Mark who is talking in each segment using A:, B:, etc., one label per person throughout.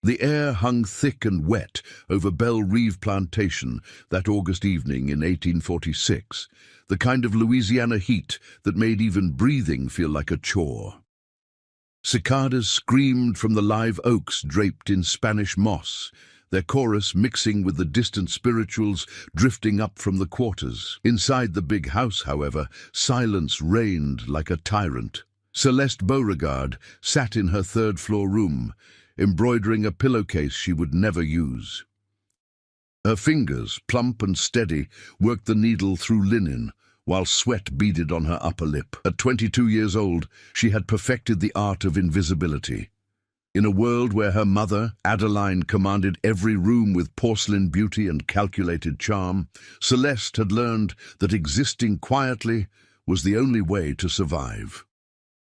A: The air hung thick and wet over Belle Reve Plantation that August evening in 1846, the kind of Louisiana heat that made even breathing feel like a chore. Cicadas screamed from the live oaks draped in Spanish moss, their chorus mixing with the distant spirituals drifting up from the quarters. Inside the big house, however, silence reigned like a tyrant. Celeste Beauregard sat in her third-floor room, embroidering a pillowcase she would never use. Her fingers, plump and steady, worked the needle through linen, while sweat beaded on her upper lip. At 22 years old, she had perfected the art of invisibility. In a world where her mother, Adeline, commanded every room with porcelain beauty and calculated charm, Celeste had learned that existing quietly was the only way to survive.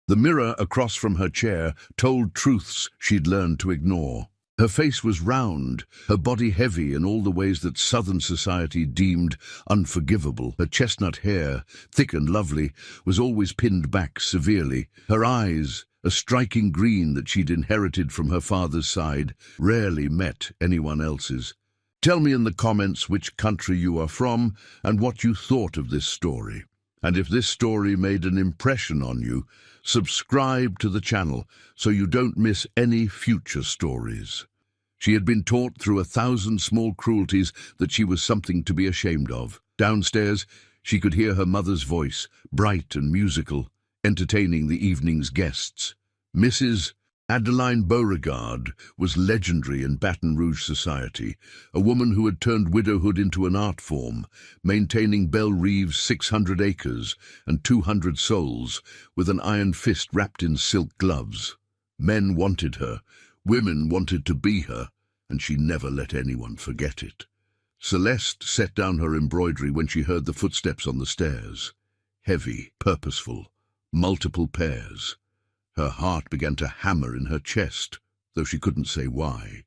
A: The mirror across from her chair told truths she'd learned to ignore. Her face was round, her body heavy in all the ways that Southern society deemed unforgivable. Her chestnut hair, thick and lovely, was always pinned back severely. Her eyes, a striking green that she'd inherited from her father's side, rarely met anyone else's. Tell me in the comments which country you are from and what you thought of this story. And if this story made an impression on you, subscribe to the channel so you don't miss any future stories. She had been taught through 1,000 small cruelties that she was something to be ashamed of. Downstairs, she could hear her mother's voice, bright and musical, entertaining the evening's guests. Mrs. Adeline Beauregard was legendary in Baton Rouge society, a woman who had turned widowhood into an art form, maintaining Belle Reve's 600 acres and 200 souls with an iron fist wrapped in silk gloves. Men wanted her, women wanted to be her, and she never let anyone forget it. Celeste set down her embroidery when she heard the footsteps on the stairs. Heavy, purposeful, multiple pairs. Her heart began to hammer in her chest, though she couldn't say why.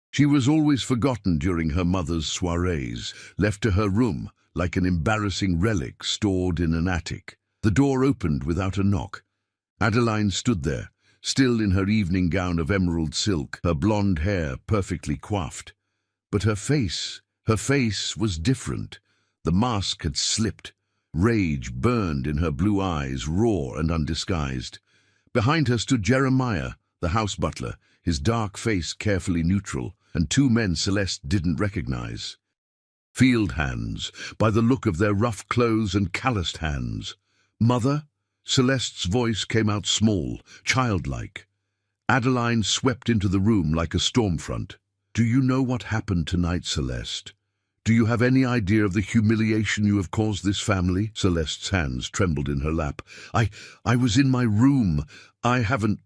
A: She was always forgotten during her mother's soirees, left to her room like an embarrassing relic stored in an attic. The door opened without a knock. Adeline stood there, still in her evening gown of emerald silk, her blonde hair perfectly coiffed. But her face was different. The mask had slipped. Rage burned in her blue eyes, raw and undisguised. Behind her stood Jeremiah, the house butler, his dark face carefully neutral, and two men Celeste didn't recognize. Field hands, by the look of their rough clothes and calloused hands. "Mother?" Celeste's voice came out small, childlike. Adeline swept into the room like a storm front. "Do you know what happened tonight, Celeste? Do you have any idea of the humiliation you have caused this family?" Celeste's hands trembled in her lap. I was in my room. I haven't—"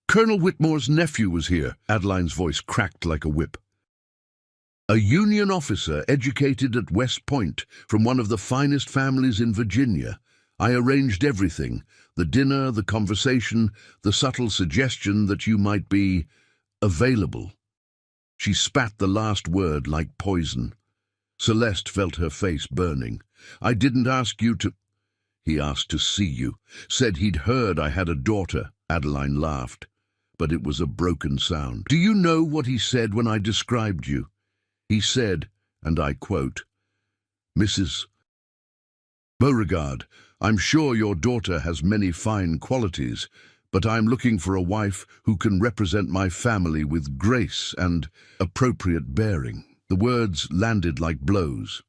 A: "Colonel Whitmore's nephew was here." Adeline's voice cracked like a whip. "A Union officer educated at West Point from one of the finest families in Virginia. I arranged everything, the dinner, the conversation, the subtle suggestion that you might be available." She spat the last word like poison. Celeste felt her face burning. "I didn't ask you to—" "He asked to see you. Said he'd heard I had a daughter." Adeline laughed, but it was a broken sound. "Do you know what he said when I described you? He said, and I quote, 'Mrs. Beauregard, I'm sure your daughter has many fine qualities, but I'm looking for a wife who can represent my family with grace and appropriate bearing.'" The words landed like blows.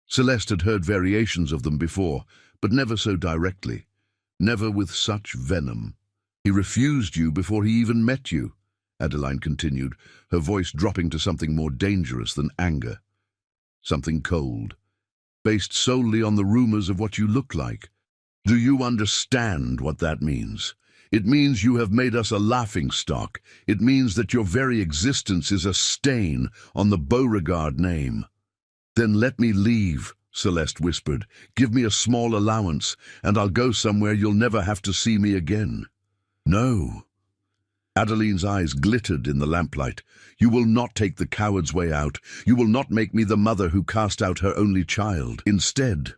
A: Celeste had heard variations of them before, but never so directly, never with such venom. "He refused you before he even met you," Adeline continued, her voice dropping to something more dangerous than anger. Something cold, based solely on the rumors of what you look like. "Do you understand what that means? It means you have made us a laughingstock. It means that your very existence is a stain on the Beauregard name." "Then let me leave," Celeste whispered. "Give me a small allowance, and I'll go somewhere you'll never have to see me again." "No." Adeline's eyes glittered in the lamplight. "You will not take the coward's way out. You will not make me the mother who cast out her only child. Instead,"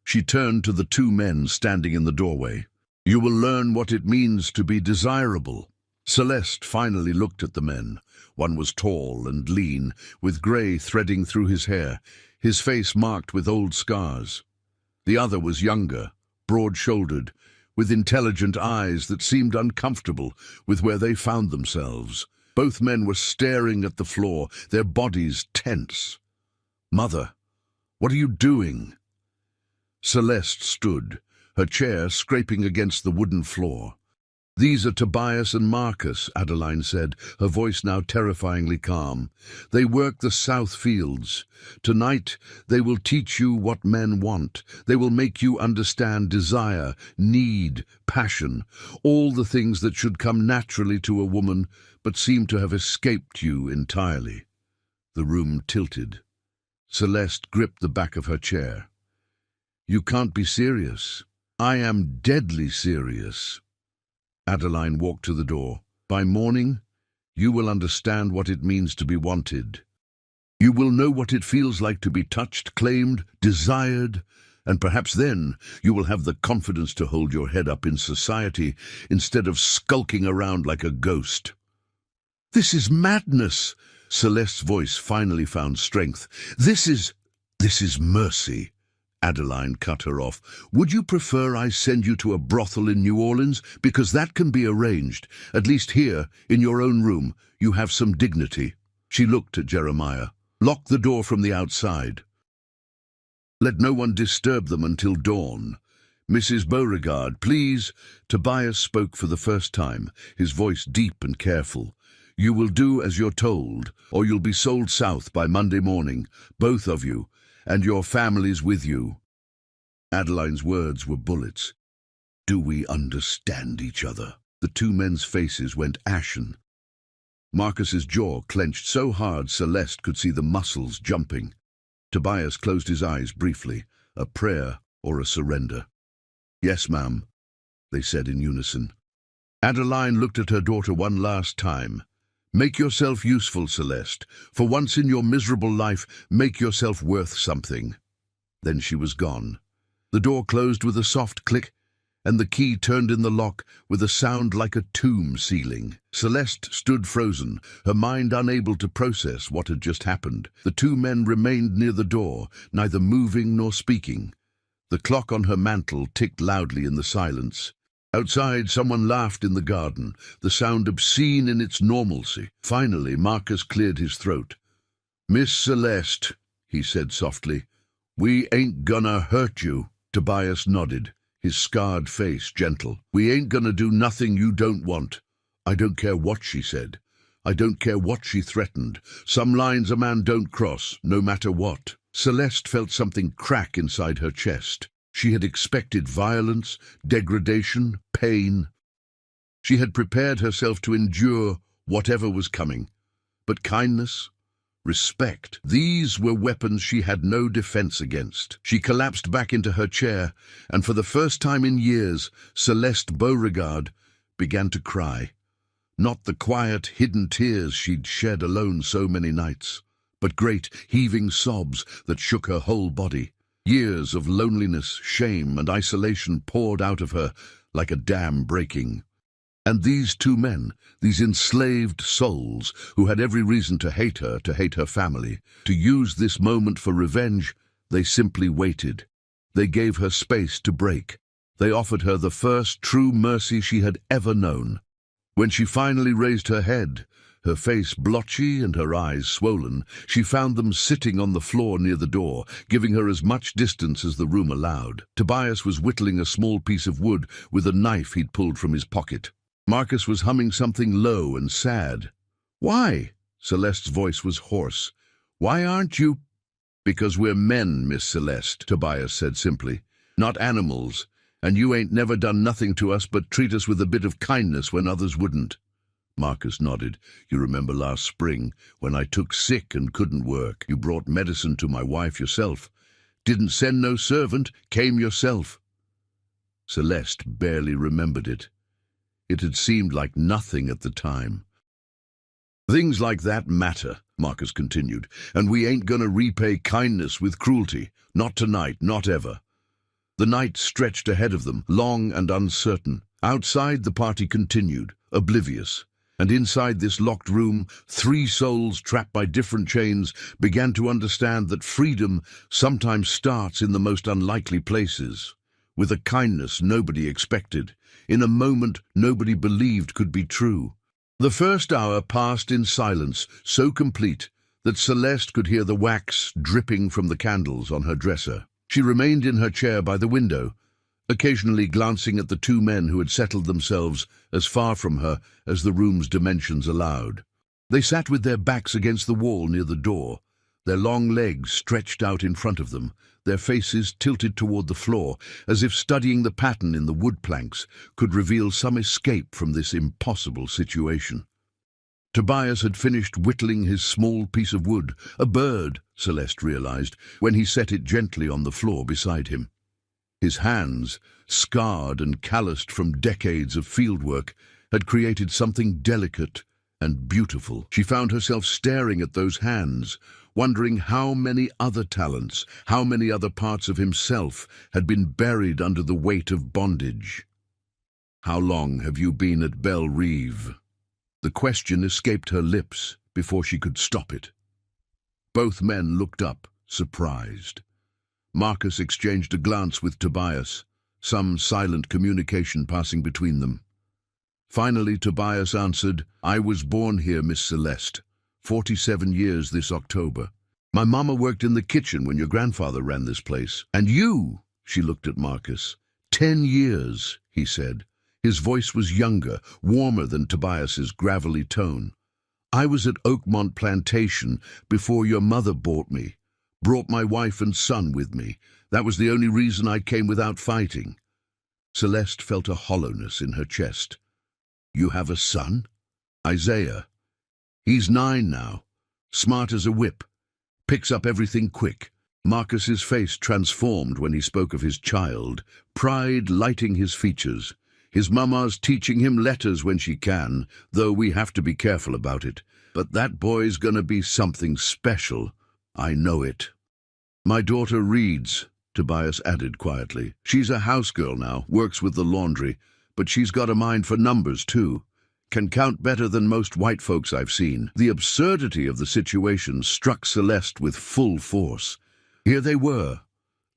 A: she turned to the two men standing in the doorway, "you will learn what it means to be desirable." Celeste finally looked at the men. One was tall and lean, with grey threading through his hair, his face marked with old scars. The other was younger, broad-shouldered, with intelligent eyes that seemed uncomfortable with where they found themselves. Both men were staring at the floor, their bodies tense. "Mother, what are you doing?" Celeste stood, her chair scraping against the wooden floor. "These are Tobias and Marcus," Adeline said, her voice now terrifyingly calm. "They work the south fields. Tonight they will teach you what men want. They will make you understand desire, need, passion, all the things that should come naturally to a woman but seem to have escaped you entirely." The room tilted. Celeste gripped the back of her chair. "You can't be serious." "I am deadly serious." Adeline walked to the door. "By morning, you will understand what it means to be wanted. You will know what it feels like to be touched, claimed, desired, and perhaps then you will have the confidence to hold your head up in society instead of skulking around like a ghost." "This is madness!" Celeste's voice finally found strength. This is mercy." Adeline cut her off. "Would you prefer I send you to a brothel in New Orleans? Because that can be arranged. At least here, in your own room, you have some dignity." She looked at Jeremiah. "Lock the door from the outside. Let no one disturb them until dawn. Mrs. Beauregard, please." Tobias spoke for the first time, his voice deep and careful. "You will do as you're told, or you'll be sold south by Monday morning, both of you, and your families with you." Adeline's words were bullets. "Do we understand each other?" The two men's faces went ashen. Marcus's jaw clenched so hard Celeste could see the muscles jumping. Tobias closed his eyes briefly, a prayer or a surrender. "Yes, ma'am," they said in unison. Adeline looked at her daughter one last time. "Make yourself useful, Celeste. For once in your miserable life, make yourself worth something." Then she was gone. The door closed with a soft click, and the key turned in the lock with a sound like a tomb sealing. Celeste stood frozen, her mind unable to process what had just happened. The two men remained near the door, neither moving nor speaking. The clock on her mantel ticked loudly in the silence. Outside, someone laughed in the garden, the sound obscene in its normalcy. Finally, Marcus cleared his throat. "Miss Celeste," he said softly, "we ain't gonna hurt you." Tobias nodded, his scarred face gentle. "We ain't gonna do nothing you don't want. I don't care what she said. I don't care what she threatened. Some lines a man don't cross, no matter what." Celeste felt something crack inside her chest. She had expected violence, degradation, pain. She had prepared herself to endure whatever was coming. But kindness, respect, these were weapons she had no defense against. She collapsed back into her chair, and for the first time in years, Celeste Beauregard began to cry. Not the quiet, hidden tears she'd shed alone so many nights, but great, heaving sobs that shook her whole body. Years of loneliness, shame, and isolation poured out of her like a dam breaking. And these two men, these enslaved souls who had every reason to hate her family, to use this moment for revenge, they simply waited. They gave her space to break. They offered her the first true mercy she had ever known. When she finally raised her head, her face blotchy and her eyes swollen, she found them sitting on the floor near the door, giving her as much distance as the room allowed. Tobias was whittling a small piece of wood with a knife he'd pulled from his pocket. Marcus was humming something low and sad. "Why?" Celeste's voice was hoarse. "Why aren't you—" "Because we're men, Miss Celeste," Tobias said simply. "Not animals, and you ain't never done nothing to us but treat us with a bit of kindness when others wouldn't." Marcus nodded. "You remember last spring, when I took sick and couldn't work. You brought medicine to my wife yourself. Didn't send no servant, came yourself." Celeste barely remembered it. It had seemed like nothing at the time. "Things like that matter," Marcus continued, "and we ain't gonna repay kindness with cruelty. Not tonight, not ever." The night stretched ahead of them, long and uncertain. Outside, the party continued, oblivious. And inside this locked room, three souls trapped by different chains began to understand that freedom sometimes starts in the most unlikely places, with a kindness nobody expected, in a moment nobody believed could be true. The first hour passed in silence, so complete that Celeste could hear the wax dripping from the candles on her dresser. She remained in her chair by the window, occasionally glancing at the two men who had settled themselves as far from her as the room's dimensions allowed. They sat with their backs against the wall near the door, their long legs stretched out in front of them, their faces tilted toward the floor, as if studying the pattern in the wood planks could reveal some escape from this impossible situation. Tobias had finished whittling his small piece of wood, a bird, Celeste realized, when he set it gently on the floor beside him. His hands, scarred and calloused from decades of fieldwork, had created something delicate and beautiful. She found herself staring at those hands, wondering how many other talents, how many other parts of himself had been buried under the weight of bondage. "How long have you been at Belle Reve?" The question escaped her lips before she could stop it. Both men looked up, surprised. Marcus exchanged a glance with Tobias, some silent communication passing between them. Finally, Tobias answered, "I was born here, Miss Celeste. 47 years this October. My mama worked in the kitchen when your grandfather ran this place. And you," she looked at Marcus. 10 years, he said. His voice was younger, warmer than Tobias's gravelly tone. "I was at Oakmont Plantation before your mother bought me. Brought my wife and son with me. That was the only reason I came without fighting." Celeste felt a hollowness in her chest. "You have a son?" "Isaiah. He's 9 now. Smart as a whip. Picks up everything quick." Marcus's face transformed when he spoke of his child, pride lighting his features. "His mama's teaching him letters when she can, though we have to be careful about it. But that boy's gonna be something special. I know it." "My daughter reads," Tobias added quietly. "She's a house girl now, works with the laundry, but she's got a mind for numbers too. Can count better than most white folks I've seen." The absurdity of the situation struck Celeste with full force. Here they were,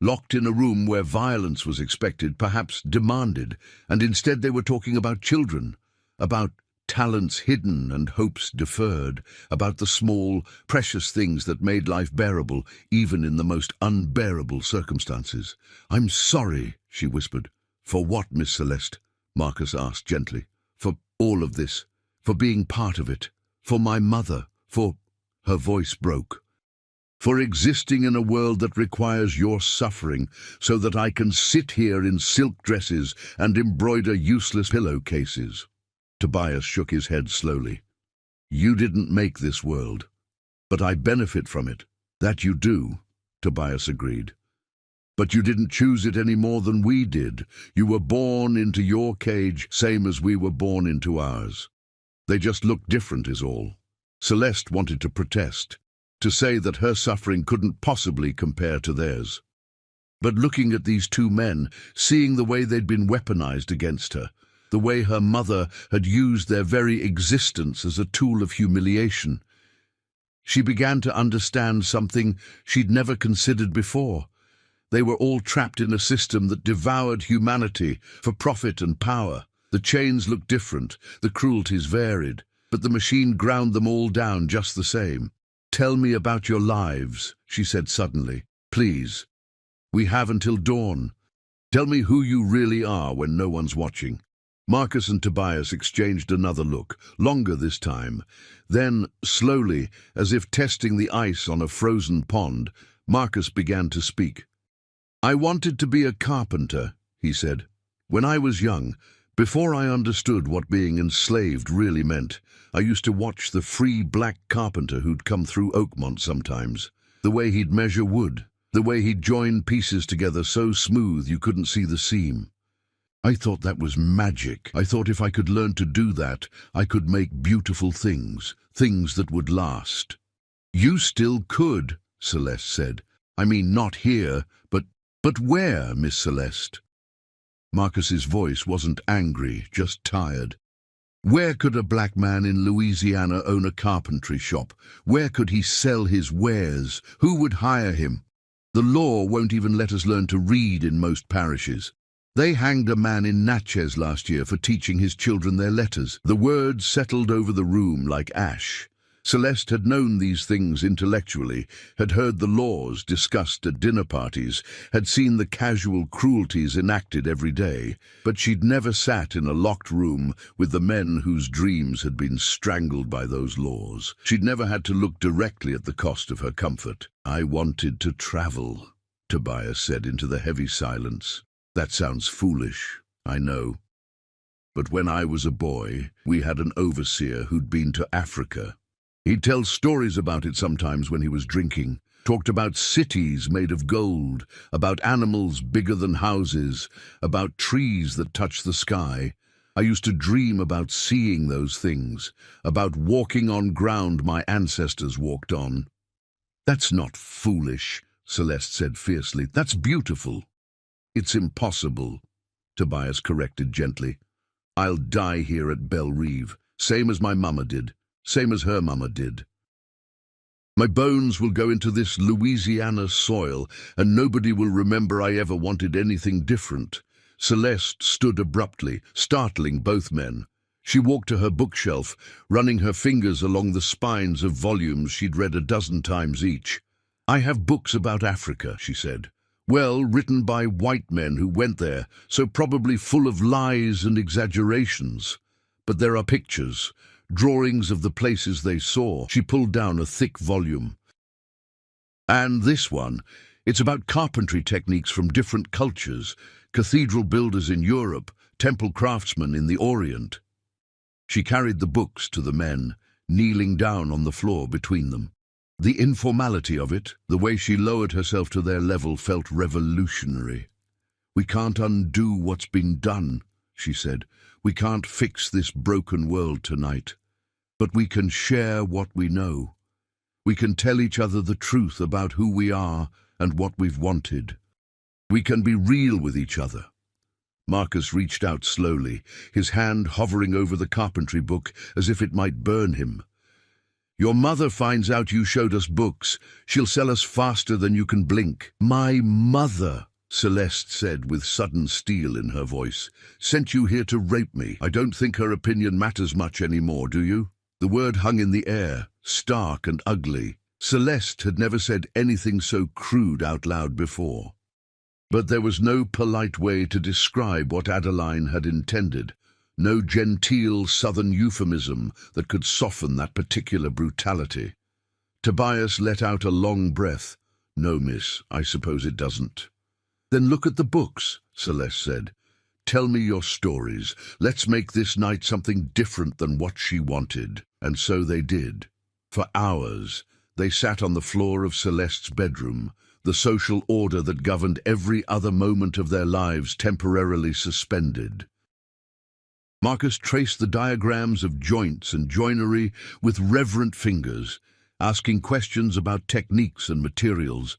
A: locked in a room where violence was expected, perhaps demanded, and instead they were talking about children, about talents hidden and hopes deferred, about the small, precious things that made life bearable, even in the most unbearable circumstances. "I'm sorry," she whispered. "For what, Miss Celeste?" Marcus asked gently. "For all of this, for being part of it, for my mother, for—" Her voice broke. "For existing in a world that requires your suffering so that I can sit here in silk dresses and embroider useless pillowcases." Tobias shook his head slowly. "You didn't make this world, but I benefit from it." "That you do," Tobias agreed. "But you didn't choose it any more than we did. You were born into your cage, same as we were born into ours. They just look different is all." Celeste wanted to protest, to say that her suffering couldn't possibly compare to theirs. But looking at these two men, seeing the way they'd been weaponized against her, the way her mother had used their very existence as a tool of humiliation, she began to understand something she'd never considered before. They were all trapped in a system that devoured humanity for profit and power. The chains looked different, the cruelties varied, but the machine ground them all down just the same. "Tell me about your lives," she said suddenly. "Please. We have until dawn. Tell me who you really are when no one's watching." Marcus and Tobias exchanged another look, longer this time. Then, slowly, as if testing the ice on a frozen pond, Marcus began to speak. "I wanted to be a carpenter," he said. "When I was young, before I understood what being enslaved really meant, I used to watch the free black carpenter who'd come through Oakmont sometimes. The way he'd measure wood, the way he'd join pieces together so smooth you couldn't see the seam. I thought that was magic. I thought if I could learn to do that, I could make beautiful things, things that would last." "You still could," Celeste said. "I mean, not here, but where, Miss Celeste?" Marcus's voice wasn't angry, just tired. Where could a black man in Louisiana own a carpentry shop? Where could he sell his wares? Who would hire him? The law won't even let us learn to read in most parishes. They hanged a man in Natchez last year for teaching his children their letters. The words settled over the room like ash. Celeste had known these things intellectually, had heard the laws discussed at dinner parties, had seen the casual cruelties enacted every day, but she'd never sat in a locked room with the men whose dreams had been strangled by those laws. She'd never had to look directly at the cost of her comfort. "I wanted to travel," Tobias said into the heavy silence. "That sounds foolish, I know. But when I was a boy, we had an overseer who'd been to Africa. He'd tell stories about it sometimes when he was drinking, talked about cities made of gold, about animals bigger than houses, about trees that touch the sky. I used to dream about seeing those things, about walking on ground my ancestors walked on." "That's not foolish," Celeste said fiercely. "That's beautiful." "It's impossible," Tobias corrected gently. "I'll die here at Belle Reve, same as my mama did. Same as her mama did. My bones will go into this Louisiana soil, and nobody will remember I ever wanted anything different." Celeste stood abruptly, startling both men. She walked to her bookshelf, running her fingers along the spines of volumes she'd read a dozen times each. "I have books about Africa," she said. "Well, written by white men who went there, so probably full of lies and exaggerations. But there are pictures, drawings of the places they saw." She pulled down a thick volume. "And this one, it's about carpentry techniques from different cultures, cathedral builders in Europe, temple craftsmen in the Orient." She carried the books to the men, kneeling down on the floor between them. The informality of it, the way she lowered herself to their level, felt revolutionary. "We can't undo what's been done," she said. "We can't fix this broken world tonight. But we can share what we know. We can tell each other the truth about who we are and what we've wanted. We can be real with each other." Marcus reached out slowly, his hand hovering over the carpentry book as if it might burn him. "Your mother finds out you showed us books. She'll sell us faster than you can blink." "My mother," Celeste said with sudden steel in her voice, "sent you here to rape me. I don't think her opinion matters much anymore, do you?" The word hung in the air, stark and ugly. Celeste had never said anything so crude out loud before. But there was no polite way to describe what Adeline had intended, no genteel southern euphemism that could soften that particular brutality. Tobias let out a long breath. "No, miss, I suppose it doesn't." "Then look at the books," Celeste said. "Tell me your stories. Let's make this night something different than what she wanted." And so they did. For hours, they sat on the floor of Celeste's bedroom, the social order that governed every other moment of their lives temporarily suspended. Marcus traced the diagrams of joints and joinery with reverent fingers, asking questions about techniques and materials.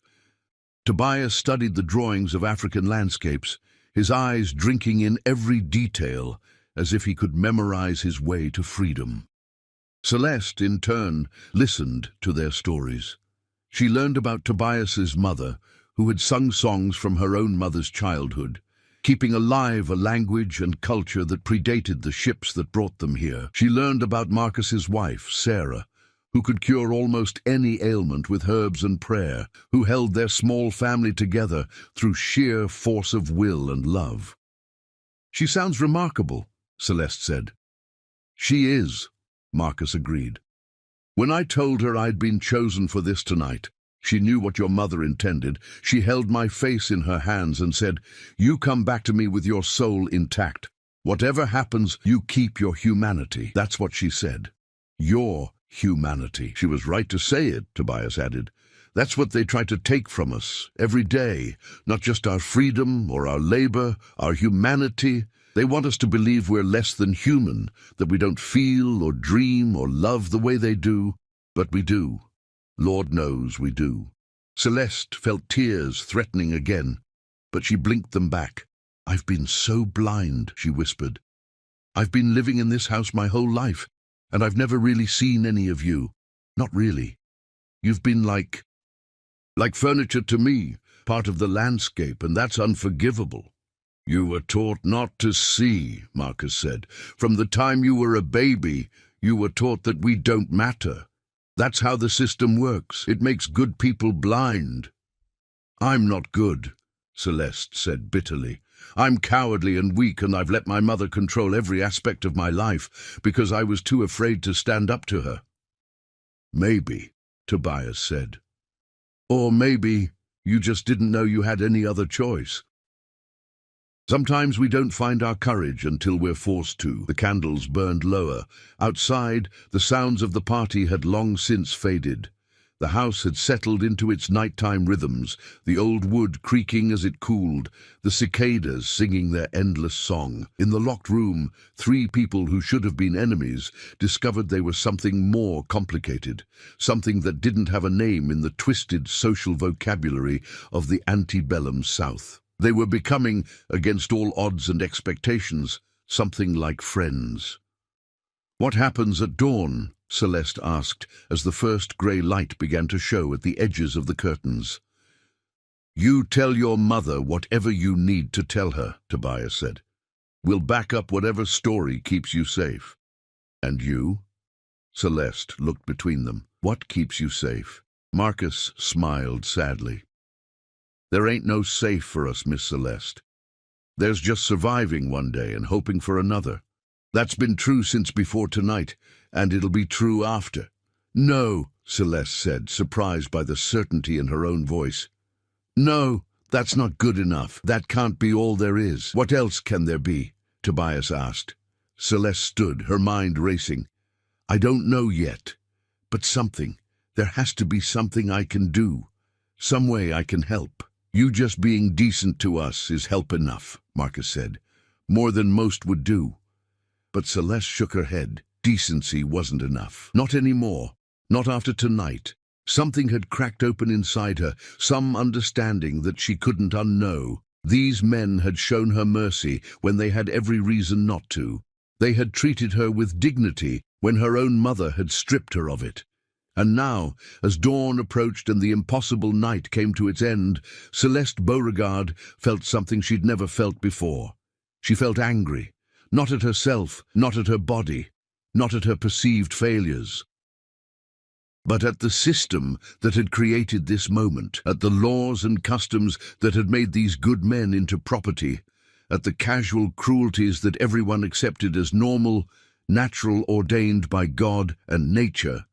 A: Tobias studied the drawings of African landscapes, his eyes drinking in every detail as if he could memorize his way to freedom. Celeste, in turn, listened to their stories. She learned about Tobias's mother, who had sung songs from her own mother's childhood, keeping alive a language and culture that predated the ships that brought them here. She learned about Marcus's wife, Sarah, who could cure almost any ailment with herbs and prayer, who held their small family together through sheer force of will and love. "She sounds remarkable," Celeste said. "She is," Marcus agreed. "When I told her I'd been chosen for this tonight, she knew what your mother intended. She held my face in her hands and said, 'You come back to me with your soul intact. Whatever happens, you keep your humanity.' That's what she said. Your humanity." "She was right to say it," Tobias added. "That's what they try to take from us every day, not just our freedom or our labor, our humanity. They want us to believe we're less than human, that we don't feel or dream or love the way they do, but we do. Lord knows we do." Celeste felt tears threatening again, but she blinked them back. "I've been so blind," she whispered. I've been living in this house my whole life, and I've never really seen any of you. Not really. You've been like furniture to me, part of the landscape, and that's unforgivable." "You were taught not to see," Marcus said. "From the time you were a baby, you were taught that we don't matter. That's how the system works. It makes good people blind." "I'm not good," Celeste said bitterly. "I'm cowardly and weak, and I've let my mother control every aspect of my life because I was too afraid to stand up to her." "Maybe," Tobias said. "Or maybe you just didn't know you had any other choice. Sometimes we don't find our courage until we're forced to." The candles burned lower. Outside, the sounds of the party had long since faded. The house had settled into its nighttime rhythms, the old wood creaking as it cooled, the cicadas singing their endless song. In the locked room, three people who should have been enemies discovered they were something more complicated, something that didn't have a name in the twisted social vocabulary of the antebellum South. They were becoming, against all odds and expectations, something like friends. "What happens at dawn?" Celeste asked as the first grey light began to show at the edges of the curtains. "You tell your mother whatever you need to tell her," Tobias said. "We'll back up whatever story keeps you safe." "And you?" Celeste looked between them. "What keeps you safe?" Marcus smiled sadly. "There ain't no safe for us, Miss Celeste. There's just surviving one day and hoping for another. That's been true since before tonight, and it'll be true after." "No," Celeste said, surprised by the certainty in her own voice. "No, that's not good enough. That can't be all there is." "What else can there be?" Tobias asked. Celeste stood, her mind racing. "I don't know yet, but something. There has to be something I can do, some way I can help." "You just being decent to us is help enough," Marcus said. "More than most would do." But Celeste shook her head. Decency wasn't enough. Not anymore. Not after tonight. Something had cracked open inside her, some understanding that she couldn't unknow. These men had shown her mercy when they had every reason not to. They had treated her with dignity when her own mother had stripped her of it. And now, as dawn approached and the impossible night came to its end, Celeste Beauregard felt something she'd never felt before. She felt angry, not at herself, not at her body, not at her perceived failures, but at the system that had created this moment, at the laws and customs that had made these good men into property, at the casual cruelties that everyone accepted as normal, natural, ordained by God and nature,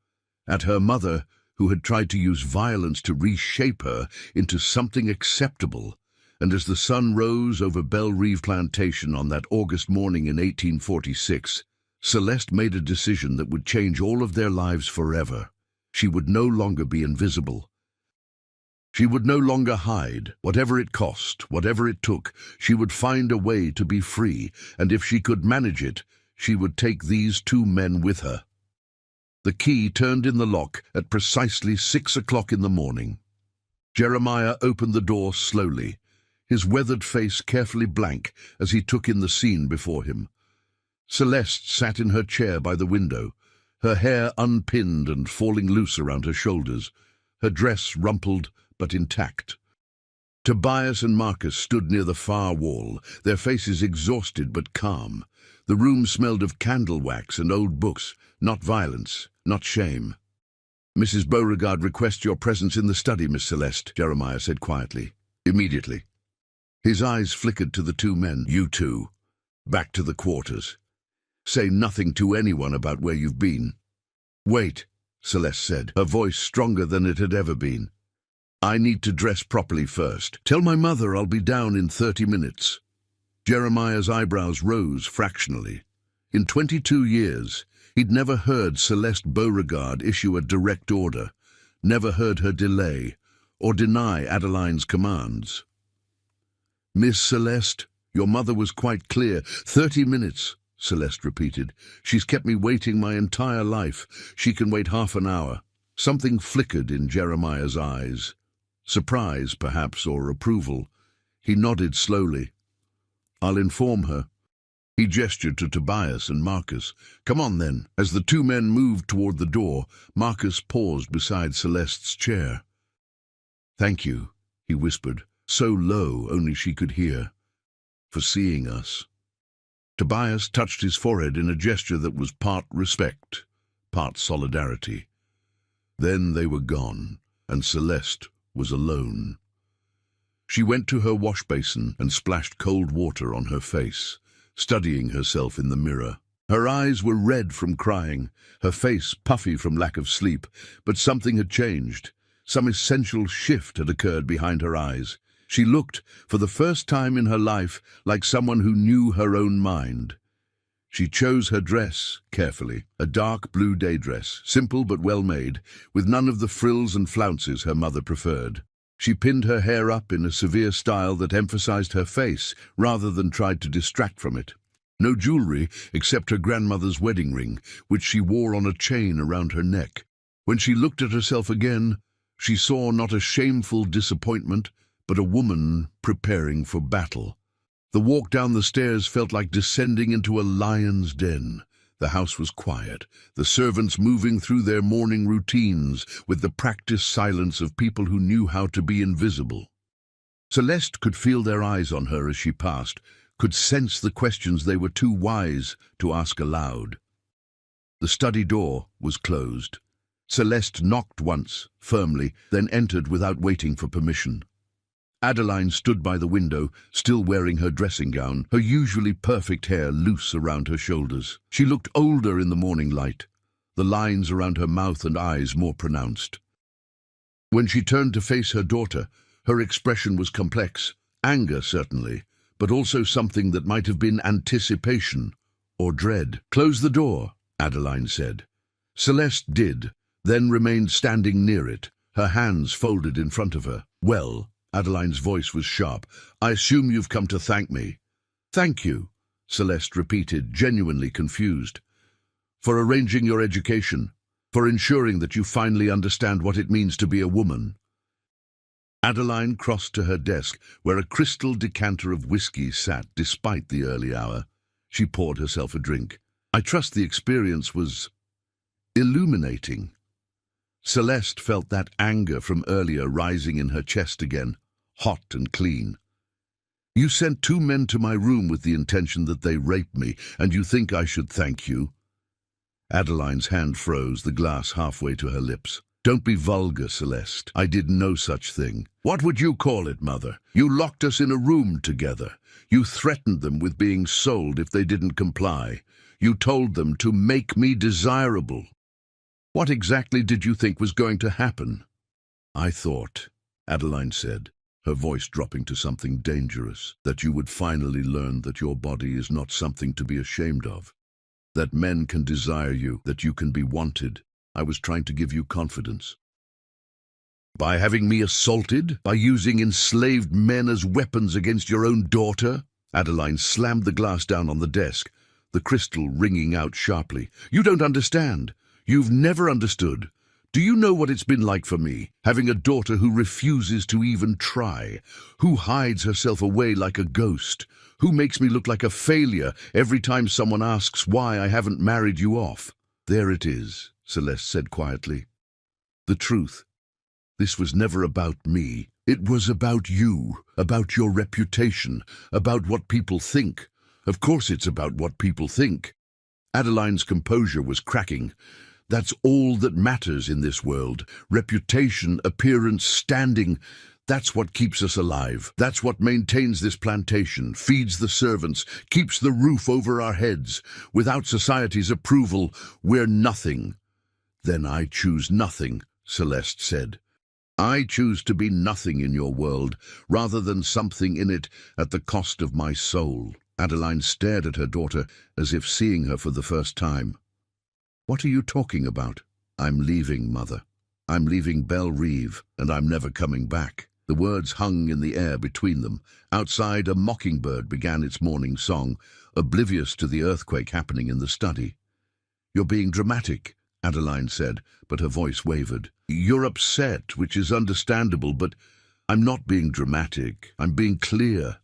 A: at her mother, who had tried to use violence to reshape her into something acceptable. And as the sun rose over Belle Reve Plantation on that August morning in 1846, Celeste made a decision that would change all of their lives forever. She would no longer be invisible. She would no longer hide. Whatever it cost, whatever it took, she would find a way to be free, and if she could manage it, she would take these two men with her. The key turned in the lock at precisely 6 o'clock in the morning. Jeremiah opened the door slowly, his weathered face carefully blank as he took in the scene before him. Celeste sat in her chair by the window, her hair unpinned and falling loose around her shoulders, her dress rumpled but intact. Tobias and Marcus stood near the far wall, their faces exhausted but calm. The room smelled of candle wax and old books, not violence, not shame. "Mrs. Beauregard requests your presence in the study, Miss Celeste," Jeremiah said quietly. "Immediately." His eyes flickered to the two men. "You two, back to the quarters. Say nothing to anyone about where you've been." "Wait," Celeste said, her voice stronger than it had ever been. "I need to dress properly first. Tell my mother I'll be down in 30 minutes. Jeremiah's eyebrows rose fractionally. In 22 years, he'd never heard Celeste Beauregard issue a direct order, never heard her delay or deny Adeline's commands. "Miss Celeste, your mother was quite clear. 30 minutes, Celeste repeated. "She's kept me waiting my entire life. She can wait half an hour." Something flickered in Jeremiah's eyes. Surprise, perhaps, or approval. He nodded slowly. "I'll inform her." He gestured to Tobias and Marcus. "Come on, then." As the two men moved toward the door, Marcus paused beside Celeste's chair. "Thank you," he whispered, so low only she could hear, "for seeing us." Tobias touched his forehead in a gesture that was part respect, part solidarity. Then they were gone, and Celeste was alone. She went to her wash basin and splashed cold water on her face, studying herself in the mirror. Her eyes were red from crying, her face puffy from lack of sleep, but something had changed. Some essential shift had occurred behind her eyes. She looked, for the first time in her life, like someone who knew her own mind. She chose her dress carefully, a dark blue day dress, simple but well made, with none of the frills and flounces her mother preferred. She pinned her hair up in a severe style that emphasized her face rather than tried to distract from it. No jewelry except her grandmother's wedding ring, which she wore on a chain around her neck. When she looked at herself again, she saw not a shameful disappointment, but a woman preparing for battle. The walk down the stairs felt like descending into a lion's den. The house was quiet, the servants moving through their morning routines with the practiced silence of people who knew how to be invisible. Celeste could feel their eyes on her as she passed, could sense the questions they were too wise to ask aloud. The study door was closed. Celeste knocked once, firmly, then entered without waiting for permission. Adeline stood by the window, still wearing her dressing gown, her usually perfect hair loose around her shoulders. She looked older in the morning light, the lines around her mouth and eyes more pronounced. When she turned to face her daughter, her expression was complex, anger certainly, but also something that might have been anticipation or dread. "Close the door," Adeline said. Celeste did, then remained standing near it, her hands folded in front of her. "Well," Adeline's voice was sharp, "I assume you've come to thank me." "Thank you," Celeste repeated, genuinely confused. "For arranging your education, for ensuring that you finally understand what it means to be a woman." Adeline crossed to her desk, where a crystal decanter of whiskey sat despite the early hour. She poured herself a drink. "I trust the experience was illuminating." Celeste felt that anger from earlier rising in her chest again, hot and clean. "You sent two men to my room with the intention that they raped me, and you think I should thank you?" Adeline's hand froze, the glass halfway to her lips. "Don't be vulgar, Celeste. I did no such thing." "What would you call it, Mother? You locked us in a room together. You threatened them with being sold if they didn't comply. You told them to make me desirable. What exactly did you think was going to happen?" "I thought," Adeline said, her voice dropping to something dangerous, "that you would finally learn that your body is not something to be ashamed of, that men can desire you, that you can be wanted. I was trying to give you confidence." "By having me assaulted? By using enslaved men as weapons against your own daughter?" Adeline slammed the glass down on the desk, the crystal ringing out sharply. "You don't understand. You've never understood. Do you know what it's been like for me, having a daughter who refuses to even try, who hides herself away like a ghost, who makes me look like a failure every time someone asks why I haven't married you off?" "There it is," Celeste said quietly. "The truth. This was never about me. It was about you, about your reputation, about what people think. Of course it's about what people think." Adeline's composure was cracking. "That's all that matters in this world. Reputation, appearance, standing. That's what keeps us alive. That's what maintains this plantation, feeds the servants, keeps the roof over our heads. Without society's approval, we're nothing." "Then I choose nothing," Celeste said. "I choose to be nothing in your world, rather than something in it at the cost of my soul." Adeline stared at her daughter as if seeing her for the first time. "What are you talking about?" "I'm leaving, Mother. I'm leaving Belle Reve, and I'm never coming back." The words hung in the air between them. Outside, a mockingbird began its morning song, oblivious to the earthquake happening in the study. "You're being dramatic," Adeline said, but her voice wavered. "You're upset, which is understandable, but I'm not being dramatic. I'm being clear.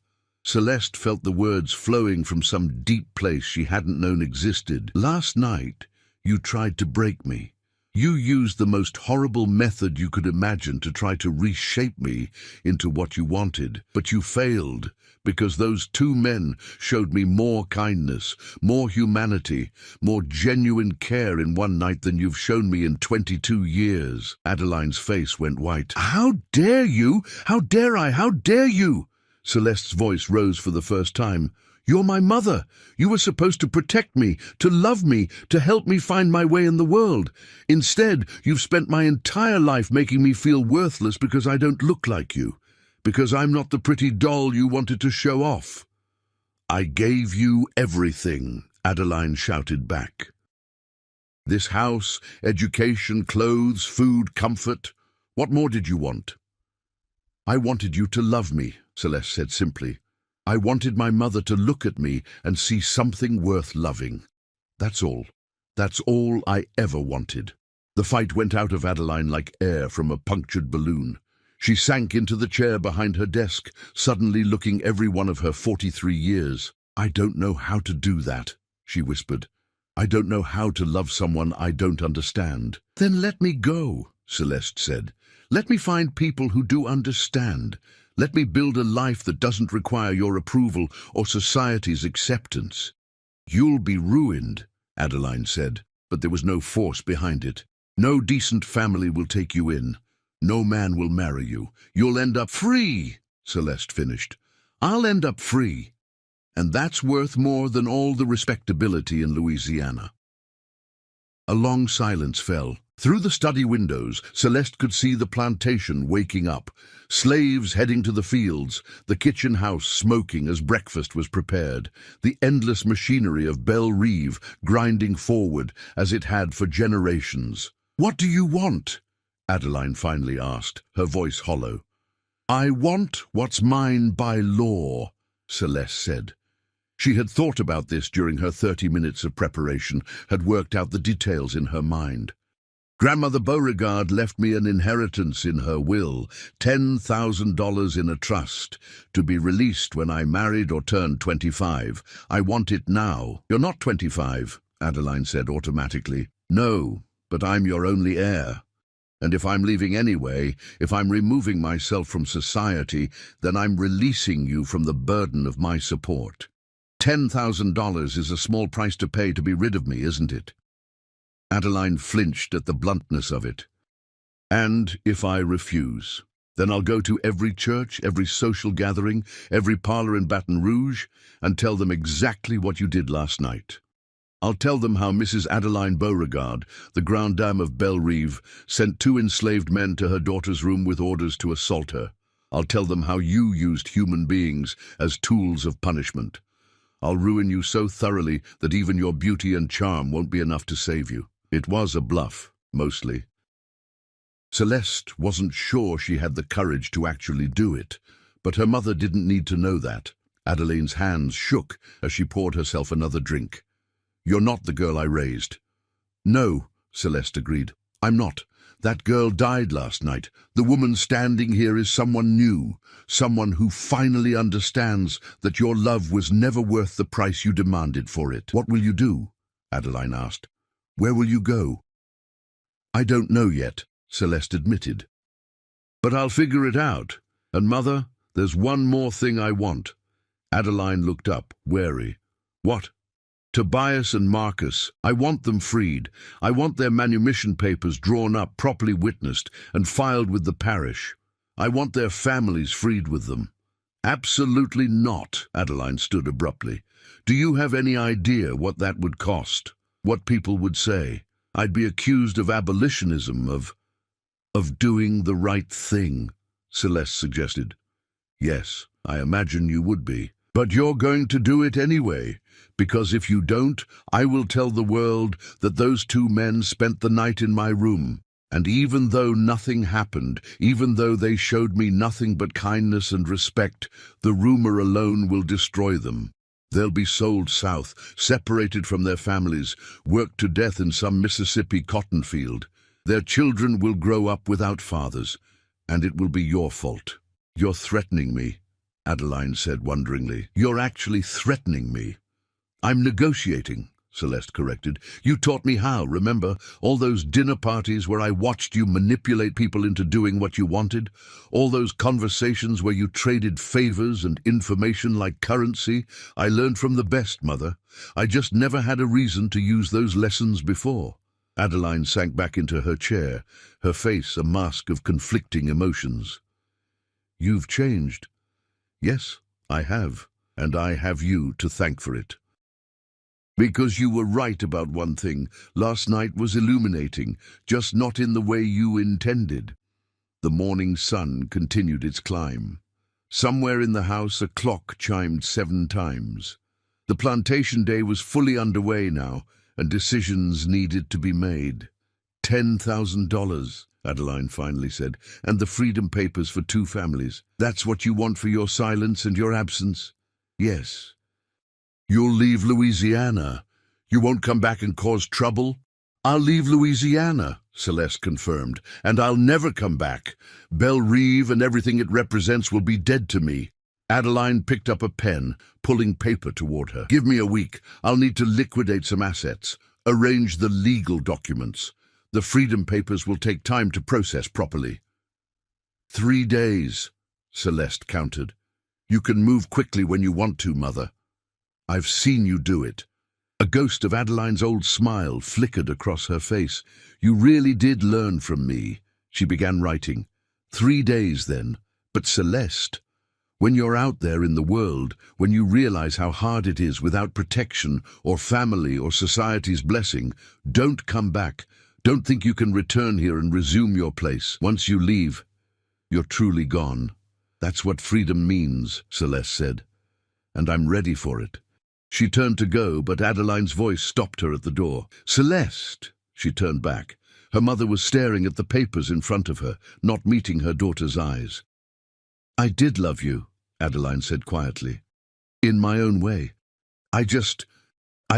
A: Celeste felt the words flowing from some deep place she hadn't known existed. "Last night, you tried to break me. You used the most horrible method you could imagine to try to reshape me into what you wanted. But you failed, because those two men showed me more kindness, more humanity, more genuine care in one night than you've shown me in 22 years. Adeline's face went white. "How dare you? How dare I? How dare you?" Celeste's voice rose for the first time. "You're my mother. You were supposed to protect me, to love me, to help me find my way in the world. Instead, you've spent my entire life making me feel worthless because I don't look like you, because I'm not the pretty doll you wanted to show off." "I gave you everything," Adeline shouted back. "This house, education, clothes, food, comfort. What more did you want?" "I wanted you to love me," Celeste said simply. "I wanted my mother to look at me and see something worth loving. That's all. That's all I ever wanted." The fight went out of Adeline like air from a punctured balloon. She sank into the chair behind her desk, suddenly looking every one of her 43 years. "I don't know how to do that," she whispered. "I don't know how to love someone I don't understand." "Then let me go," Celeste said. "Let me find people who do understand. Let me build a life that doesn't require your approval or society's acceptance." "You'll be ruined," Adeline said, but there was no force behind it. "No decent family will take you in. No man will marry you. You'll end up free," Celeste finished. "I'll end up free. And that's worth more than all the respectability in Louisiana." A long silence fell. Through the study windows, Celeste could see the plantation waking up, slaves heading to the fields, the kitchen house smoking as breakfast was prepared, the endless machinery of Belle Reve grinding forward as it had for generations. "What do you want?" Adeline finally asked, her voice hollow. "I want what's mine by law," Celeste said. She had thought about this during her 30 minutes of preparation, had worked out the details in her mind. "Grandmother Beauregard left me an inheritance in her will, $10,000 in a trust, to be released when I married or turned 25. I want it now." "You're not 25, Adeline said automatically. "No, but I'm your only heir. And if I'm leaving anyway, if I'm removing myself from society, then I'm releasing you from the burden of my support. $10,000 is a small price to pay to be rid of me, isn't it?" Adeline flinched at the bluntness of it. "And if I refuse, then I'll go to every church, every social gathering, every parlor in Baton Rouge, and tell them exactly what you did last night. I'll tell them how Mrs. Adeline Beauregard, the grande dame of Belle Reve, sent 2 enslaved men to her daughter's room with orders to assault her. I'll tell them how you used human beings as tools of punishment. I'll ruin you so thoroughly that even your beauty and charm won't be enough to save you." It was a bluff, mostly. Celeste wasn't sure she had the courage to actually do it, but her mother didn't need to know that. Adeline's hands shook as she poured herself another drink. "You're not the girl I raised." "No," Celeste agreed. "I'm not. That girl died last night. The woman standing here is someone new, someone who finally understands that your love was never worth the price you demanded for it." "What will you do?" Adeline asked. "Where will you go?" "I don't know yet," Celeste admitted. "But I'll figure it out. And, Mother, there's one more thing I want." Adeline looked up, wary. "What?" "Tobias and Marcus. I want them freed. I want their manumission papers drawn up, properly witnessed, and filed with the parish. I want their families freed with them." "Absolutely not," Adeline stood abruptly. "Do you have any idea what that would cost? What people would say? I'd be accused of abolitionism, of doing the right thing," Celeste suggested. "Yes, I imagine you would be. But you're going to do it anyway, because if you don't, I will tell the world that those 2 men spent the night in my room. And even though nothing happened, even though they showed me nothing but kindness and respect, the rumor alone will destroy them. They'll be sold south, separated from their families, worked to death in some Mississippi cotton field. Their children will grow up without fathers, and it will be your fault. You're threatening me." Adeline said wonderingly. "You're actually threatening me." "I'm negotiating," Celeste corrected. "You taught me how, remember? All those dinner parties where I watched you manipulate people into doing what you wanted? All those conversations where you traded favors and information like currency? I learned from the best, Mother. I just never had a reason to use those lessons before." Adeline sank back into her chair, her face a mask of conflicting emotions. "You've changed." "Yes, I have, and I have you to thank for it." "Because you were right about one thing. Last night was illuminating, just not in the way you intended." The morning sun continued its climb. Somewhere in the house a clock chimed 7 times. The plantation day was fully underway now, and decisions needed to be made. $10,000, Adeline finally said, "and the freedom papers for 2 families. That's what you want for your silence and your absence?" "Yes." "You'll leave Louisiana. You won't come back and cause trouble?" "I'll leave Louisiana," Celeste confirmed, "and I'll never come back. Belle Reve and everything it represents will be dead to me." Adeline picked up a pen, pulling paper toward her. "Give me a week. I'll need to liquidate some assets, arrange the legal documents. The freedom papers will take time to process properly." 3 days, Celeste countered. "You can move quickly when you want to, Mother. I've seen you do it." A ghost of Adeline's old smile flickered across her face. "You really did learn from me." She began writing. 3 days, then. But Celeste, when you're out there in the world, when you realize how hard it is without protection or family or society's blessing, don't come back. Don't think you can return here and resume your place. Once you leave, you're truly gone. That's what freedom means, Celeste said. And I'm ready for it. She turned to go, but Adeline's voice stopped her at the door. "Celeste!" She turned back. Her mother was staring at the papers in front of her, not meeting her daughter's eyes. "I did love you," Adeline said quietly. "In my own way. I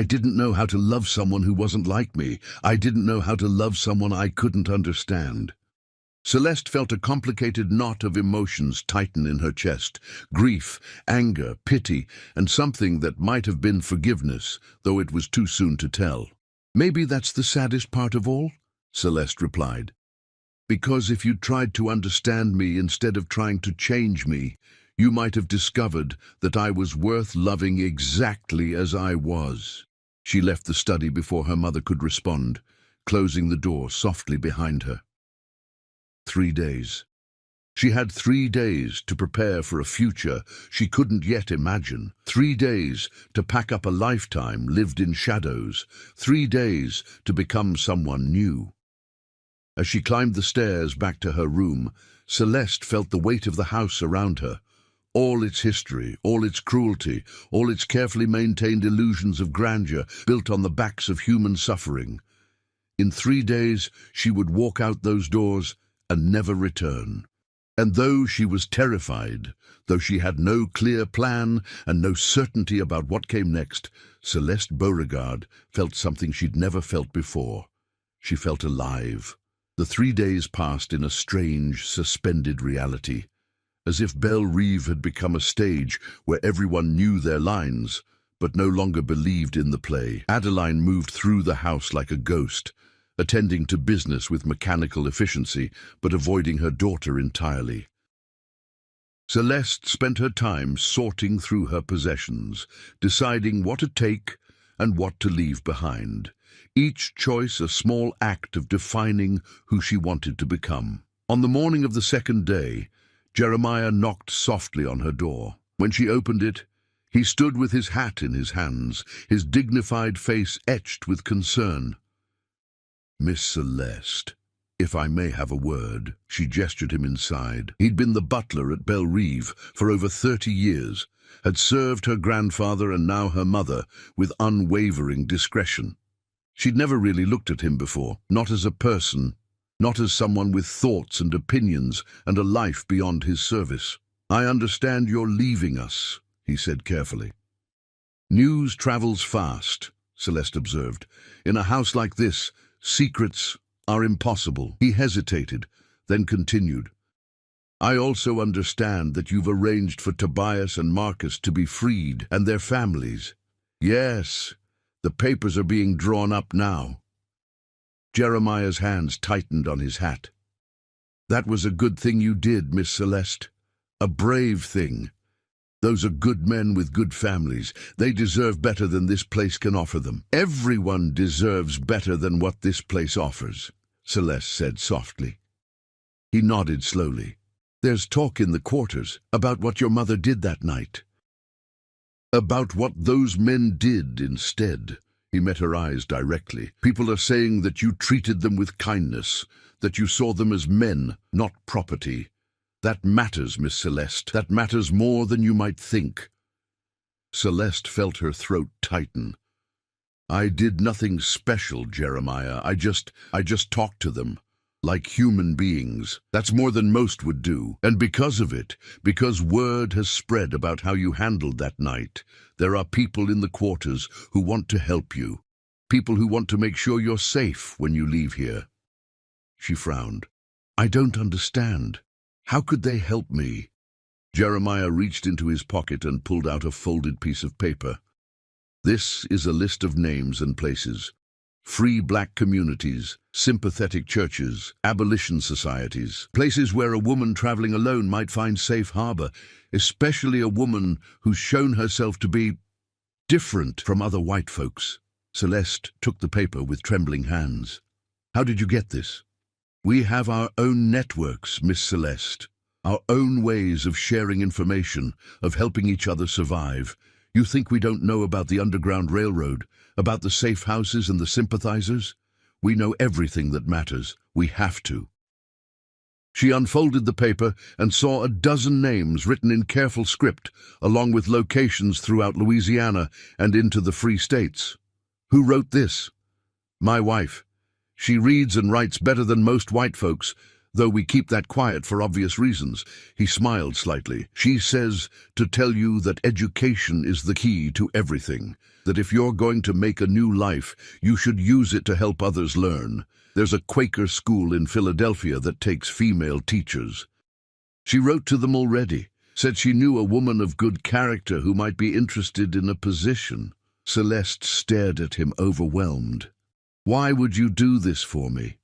A: didn't know how to love someone who wasn't like me. I didn't know how to love someone I couldn't understand." Celeste felt a complicated knot of emotions tighten in her chest. Grief, anger, pity, and something that might have been forgiveness, though it was too soon to tell. "Maybe that's the saddest part of all," Celeste replied. "Because if you'd tried to understand me instead of trying to change me, you might have discovered that I was worth loving exactly as I was." She left the study before her mother could respond, closing the door softly behind her. 3 days. She had 3 days to prepare for a future she couldn't yet imagine. 3 days to pack up a lifetime lived in shadows. 3 days to become someone new. As she climbed the stairs back to her room, Celeste felt the weight of the house around her. All its history, all its cruelty, all its carefully maintained illusions of grandeur built on the backs of human suffering. In 3 days, she would walk out those doors and never return. And though she was terrified, though she had no clear plan and no certainty about what came next, Celeste Beauregard felt something she'd never felt before. She felt alive. The 3 days passed in a strange, suspended reality, as if Belle Reve had become a stage where everyone knew their lines, but no longer believed in the play. Adeline moved through the house like a ghost, attending to business with mechanical efficiency, but avoiding her daughter entirely. Celeste spent her time sorting through her possessions, deciding what to take and what to leave behind, each choice a small act of defining who she wanted to become. On the morning of the second day, Jeremiah knocked softly on her door. When she opened it, he stood with his hat in his hands, his dignified face etched with concern. "Miss Celeste, if I may have a word." She gestured him inside. He'd been the butler at Belle Reve for over 30 years, had served her grandfather and now her mother with unwavering discretion. She'd never really looked at him before, not as a person, not as someone with thoughts and opinions and a life beyond his service. "I understand you're leaving us," he said carefully. "News travels fast," Celeste observed. "In a house like this, secrets are impossible." He hesitated, then continued. I also understand that you've arranged for Tobias and Marcus to be freed and their families. Yes, the papers are being drawn up now. Jeremiah's hands tightened on his hat. That was a good thing you did, Miss Celeste. A brave thing. Those are good men with good families. They deserve better than this place can offer them. Everyone deserves better than what this place offers, Celeste said softly. He nodded slowly. There's talk in the quarters about what your mother did that night. About what those men did instead. He met her eyes directly. People are saying that you treated them with kindness, that you saw them as men, not property. That matters, Miss Celeste. That matters more than you might think. Celeste felt her throat tighten. I did nothing special, Jeremiah. I just talked to them. Like human beings. That's more than most would do. And because of it, because word has spread about how you handled that night, there are people in the quarters who want to help you. People who want to make sure you're safe when you leave here. She frowned. I don't understand. How could they help me? Jeremiah reached into his pocket and pulled out a folded piece of paper. This is a list of names and places. Free black communities, sympathetic churches, abolition societies, places where a woman traveling alone might find safe harbor, especially a woman who's shown herself to be different from other white folks. Celeste took the paper with trembling hands. How did you get this? We have our own networks, Miss Celeste, our own ways of sharing information, of helping each other survive. You think we don't know about the Underground Railroad, about the safe houses and the sympathizers? We know everything that matters. We have to. She unfolded the paper and saw a dozen names written in careful script, along with locations throughout Louisiana and into the Free States. Who wrote this? My wife. She reads and writes better than most white folks, though we keep that quiet for obvious reasons. He smiled slightly. She says to tell you that education is the key to everything, that if you're going to make a new life, you should use it to help others learn. There's a Quaker school in Philadelphia that takes female teachers. She wrote to them already, said she knew a woman of good character who might be interested in a position. Celeste stared at him, overwhelmed. Why would you do this for me?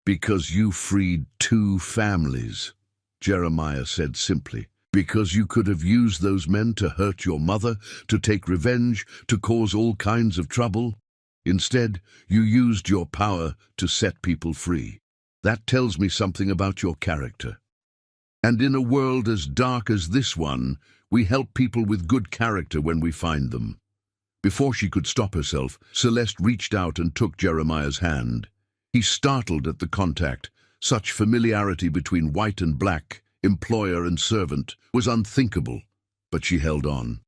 A: Because you freed 2 families, Jeremiah said simply. Because you could have used those men to hurt your mother, to take revenge, to cause all kinds of trouble. Instead, you used your power to set people free. That tells me something about your character. And in a world as dark as this one, we help people with good character when we find them. Before she could stop herself, Celeste reached out and took Jeremiah's hand. He startled at the contact. Such familiarity between white and black, employer and servant, was unthinkable. But she held on.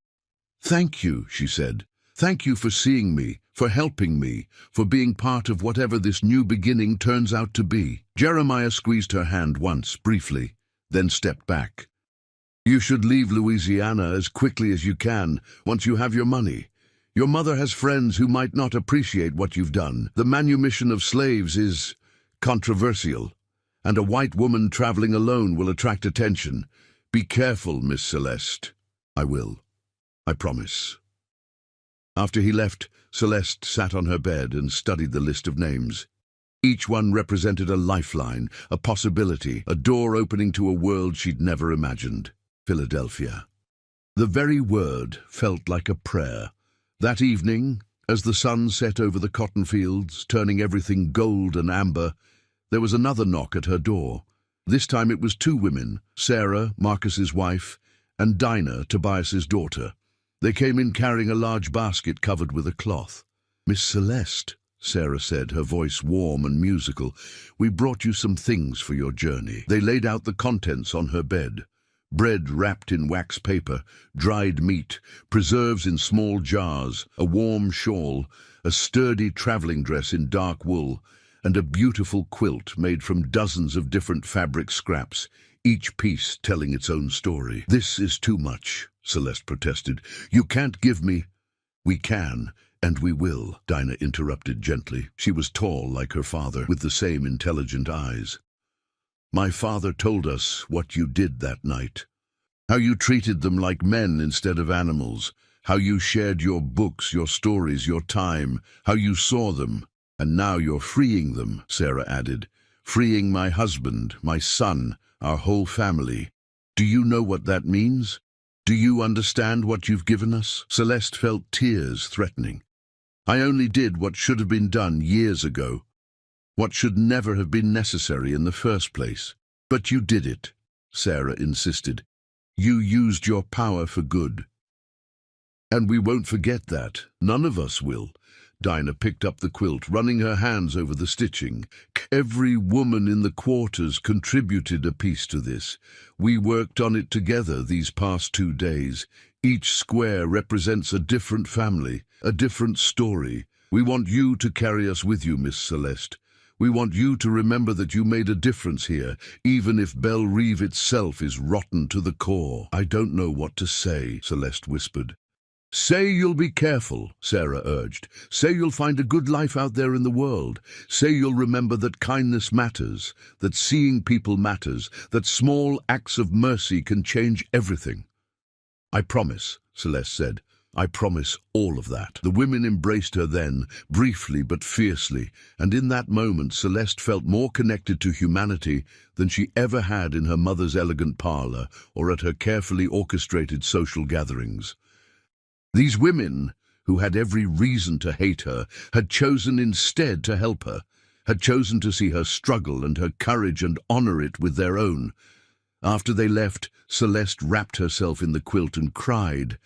A: Thank you, she said. Thank you for seeing me, for helping me, for being part of whatever this new beginning turns out to be. Jeremiah squeezed her hand once, briefly, then stepped back. You should leave Louisiana as quickly as you can, once you have your money. Your mother has friends who might not appreciate what you've done. The manumission of slaves is controversial, and a white woman traveling alone will attract attention. Be careful, Miss Celeste. I will. I promise. After he left, Celeste sat on her bed and studied the list of names. Each one represented a lifeline, a possibility, a door opening to a world she'd never imagined. Philadelphia. The very word felt like a prayer. That evening, as the sun set over the cotton fields, turning everything gold and amber, there was another knock at her door. This time it was 2 women, Sarah, Marcus's wife, and Dinah, Tobias's daughter. They came in carrying a large basket covered with a cloth. Miss Celeste, Sarah said, her voice warm and musical, we brought you some things for your journey. They laid out the contents on her bed. Bread wrapped in wax paper, dried meat, preserves in small jars, a warm shawl, a sturdy traveling dress in dark wool, and a beautiful quilt made from dozens of different fabric scraps, each piece telling its own story. This is too much, Celeste protested. You can't give me... We can, and we will, Dinah interrupted gently. She was tall like her father, with the same intelligent eyes. My father told us what you did that night. How you treated them like men instead of animals. How you shared your books, your stories, your time. How you saw them. And now you're freeing them," Sarah added. "Freeing my husband, my son, our whole family. Do you know what that means? Do you understand what you've given us?" Celeste felt tears threatening. "I only did what should have been done years ago. What should never have been necessary in the first place. But you did it," Sarah insisted. "You used your power for good. And we won't forget that. None of us will." Dinah picked up the quilt, running her hands over the stitching. "Every woman in the quarters contributed a piece to this. We worked on it together these past 2 days. Each square represents a different family, a different story. We want you to carry us with you, Miss Celeste. We want you to remember that you made a difference here, even if Belle Reve itself is rotten to the core." "I don't know what to say," Celeste whispered. "Say you'll be careful," Sarah urged. "Say you'll find a good life out there in the world. Say you'll remember that kindness matters, that seeing people matters, that small acts of mercy can change everything." "I promise," Celeste said. "I promise all of that." The women embraced her then, briefly but fiercely, and in that moment Celeste felt more connected to humanity than she ever had in her mother's elegant parlor or at her carefully orchestrated social gatherings. These women, who had every reason to hate her, had chosen instead to help her, had chosen to see her struggle and her courage and honor it with their own. After they left, Celeste wrapped herself in the quilt and cried,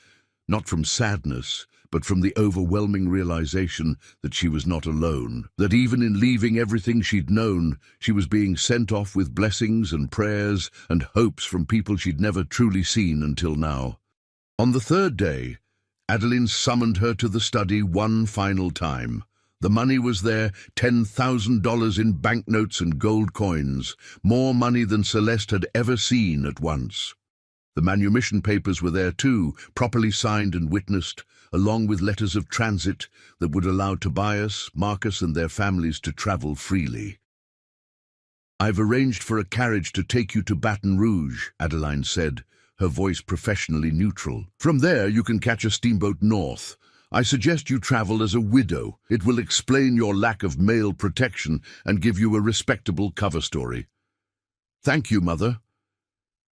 A: not from sadness, but from the overwhelming realization that she was not alone, that even in leaving everything she'd known, she was being sent off with blessings and prayers and hopes from people she'd never truly seen until now. On the third day, Adeline summoned her to the study one final time. The money was there, $10,000 in banknotes and gold coins, more money than Celeste had ever seen at once. The manumission papers were there too, properly signed and witnessed, along with letters of transit that would allow Tobias, Marcus and their families to travel freely. "I've arranged for a carriage to take you to Baton Rouge," Adeline said, her voice professionally neutral. "From there you can catch a steamboat north. I suggest you travel as a widow. It will explain your lack of male protection and give you a respectable cover story." "Thank you, Mother."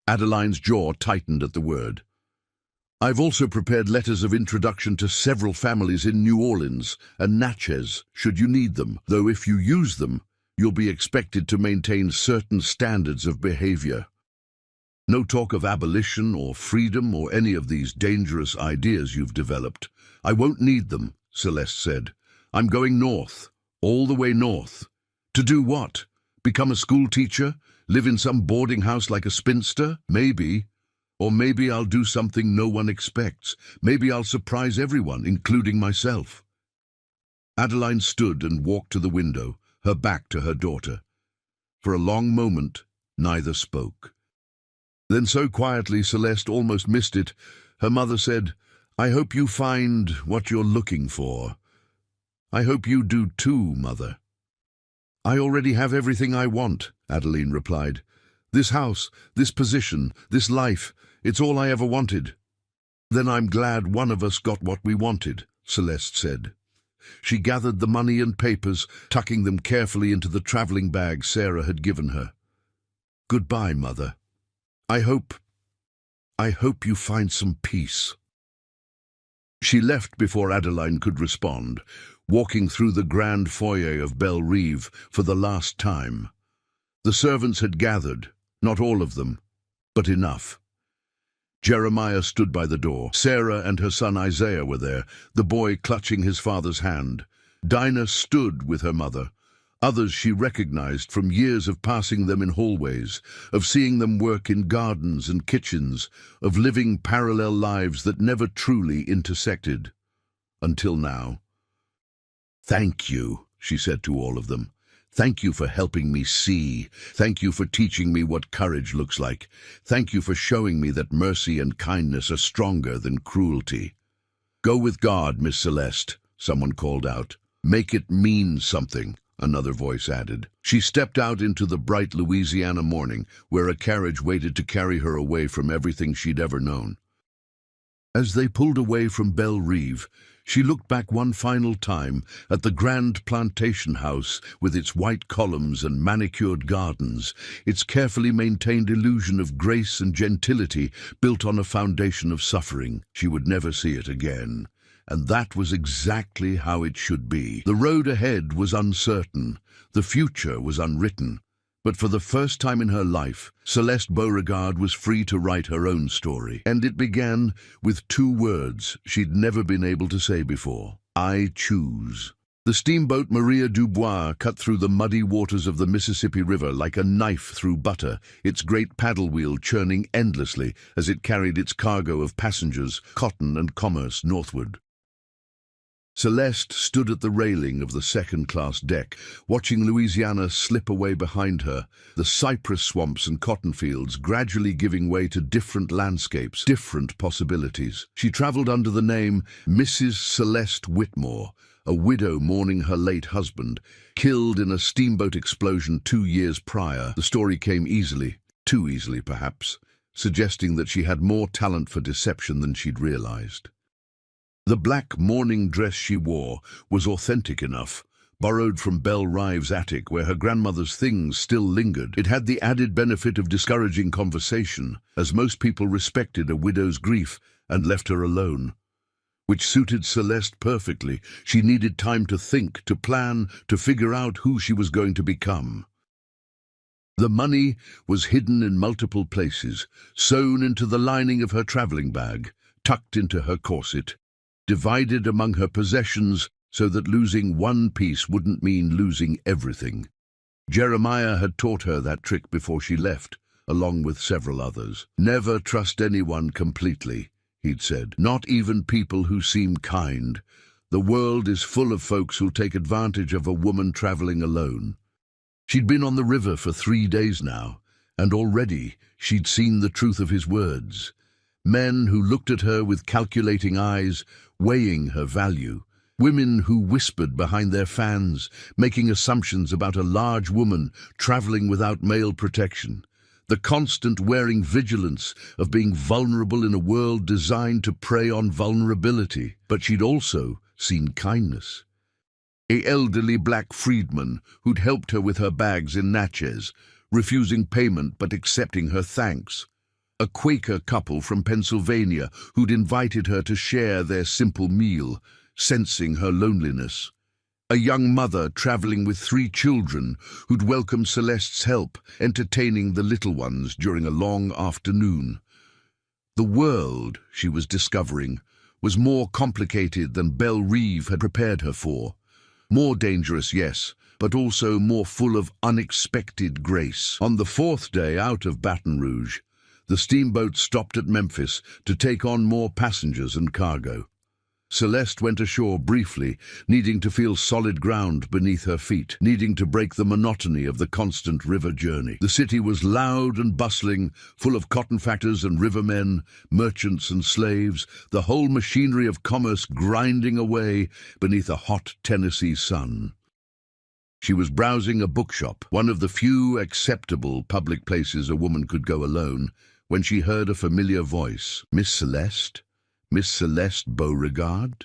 A: Adeline's jaw tightened at the word. "I've also prepared letters of introduction to several families in New Orleans and Natchez, should you need them, though if you use them, you'll be expected to maintain certain standards of behavior. No talk of abolition or freedom or any of these dangerous ideas you've developed. I won't need them," Celeste said. "I'm going north, all the way north. To do what? Become a school teacher? Live in some boarding house like a spinster? Maybe. Or maybe I'll do something no one expects. Maybe I'll surprise everyone, including myself." Adeline stood and walked to the window, her back to her daughter. For a long moment, neither spoke. Then so quietly Celeste almost missed it, her mother said, "I hope you find what you're looking for." "I hope you do too, Mother." "I already have everything I want," Adeline replied. "This house, this position, this life, it's all I ever wanted." "Then I'm glad one of us got what we wanted," Celeste said. She gathered the money and papers, tucking them carefully into the traveling bag Sarah had given her. "Goodbye, Mother. I hope you find some peace." She left before Adeline could respond, walking through the grand foyer of Belle Reve for the last time. The servants had gathered, not all of them, but enough. Jeremiah stood by the door. Sarah and her son Isaiah were there, the boy clutching his father's hand. Dinah stood with her mother. Others she recognized from years of passing them in hallways, of seeing them work in gardens and kitchens, of living parallel lives that never truly intersected. Until now. "Thank you," she said to all of them. "Thank you for helping me see. Thank you for teaching me what courage looks like. Thank you for showing me that mercy and kindness are stronger than cruelty." "Go with God, Miss Celeste," someone called out. "Make it mean something." another voice added. She stepped out into the bright Louisiana morning, where a carriage waited to carry her away from everything she'd ever known. As they pulled away from Belle Reve, she looked back one final time at the grand plantation house with its white columns and manicured gardens, its carefully maintained illusion of grace and gentility built on a foundation of suffering. She would never see it again. And that was exactly how it should be. The road ahead was uncertain. The future was unwritten. But for the first time in her life, Celeste Beauregard was free to write her own story. And it began with two words she'd never been able to say before. I choose. The steamboat Maria Dubois cut through the muddy waters of the Mississippi River like a knife through butter, its great paddle wheel churning endlessly as it carried its cargo of passengers, cotton and commerce northward. Celeste stood at the railing of the second-class deck, watching Louisiana slip away behind her, the cypress swamps and cotton fields gradually giving way to different landscapes, different possibilities. She traveled under the name Mrs. Celeste Whitmore, a widow mourning her late husband, killed in a steamboat explosion 2 years prior. The story came easily, too easily perhaps, suggesting that she had more talent for deception than she'd realized. The black mourning dress she wore was authentic enough, borrowed from Belle Rive's attic where her grandmother's things still lingered. It had the added benefit of discouraging conversation, as most people respected a widow's grief and left her alone, which suited Celeste perfectly. She needed time to think, to plan, to figure out who she was going to become. The money was hidden in multiple places, sewn into the lining of her traveling bag, tucked into her corset, divided among her possessions so that losing one piece wouldn't mean losing everything. Jeremiah had taught her that trick before she left, along with several others. Never trust anyone completely, he'd said, not even people who seem kind. The world is full of folks who'll take advantage of a woman traveling alone. She'd been on the river for 3 days now, and already she'd seen the truth of his words. Men who looked at her with calculating eyes, weighing her value. Women who whispered behind their fans, making assumptions about a large woman traveling without male protection. The constant wearing vigilance of being vulnerable in a world designed to prey on vulnerability. But she'd also seen kindness. An elderly black freedman who'd helped her with her bags in Natchez, refusing payment but accepting her thanks. A Quaker couple from Pennsylvania who'd invited her to share their simple meal, sensing her loneliness. A young mother traveling with 3 children who'd welcomed Celeste's help, entertaining the little ones during a long afternoon. The world, she was discovering, was more complicated than Belle Reve had prepared her for. More dangerous, yes, but also more full of unexpected grace. On the 4th day out of Baton Rouge, the steamboat stopped at Memphis to take on more passengers and cargo. Celeste went ashore briefly, needing to feel solid ground beneath her feet, needing to break the monotony of the constant river journey. The city was loud and bustling, full of cotton factors and rivermen, merchants and slaves, the whole machinery of commerce grinding away beneath a hot Tennessee sun. She was browsing a bookshop, one of the few acceptable public places a woman could go alone, when she heard a familiar voice. Miss Celeste? Miss Celeste Beauregard?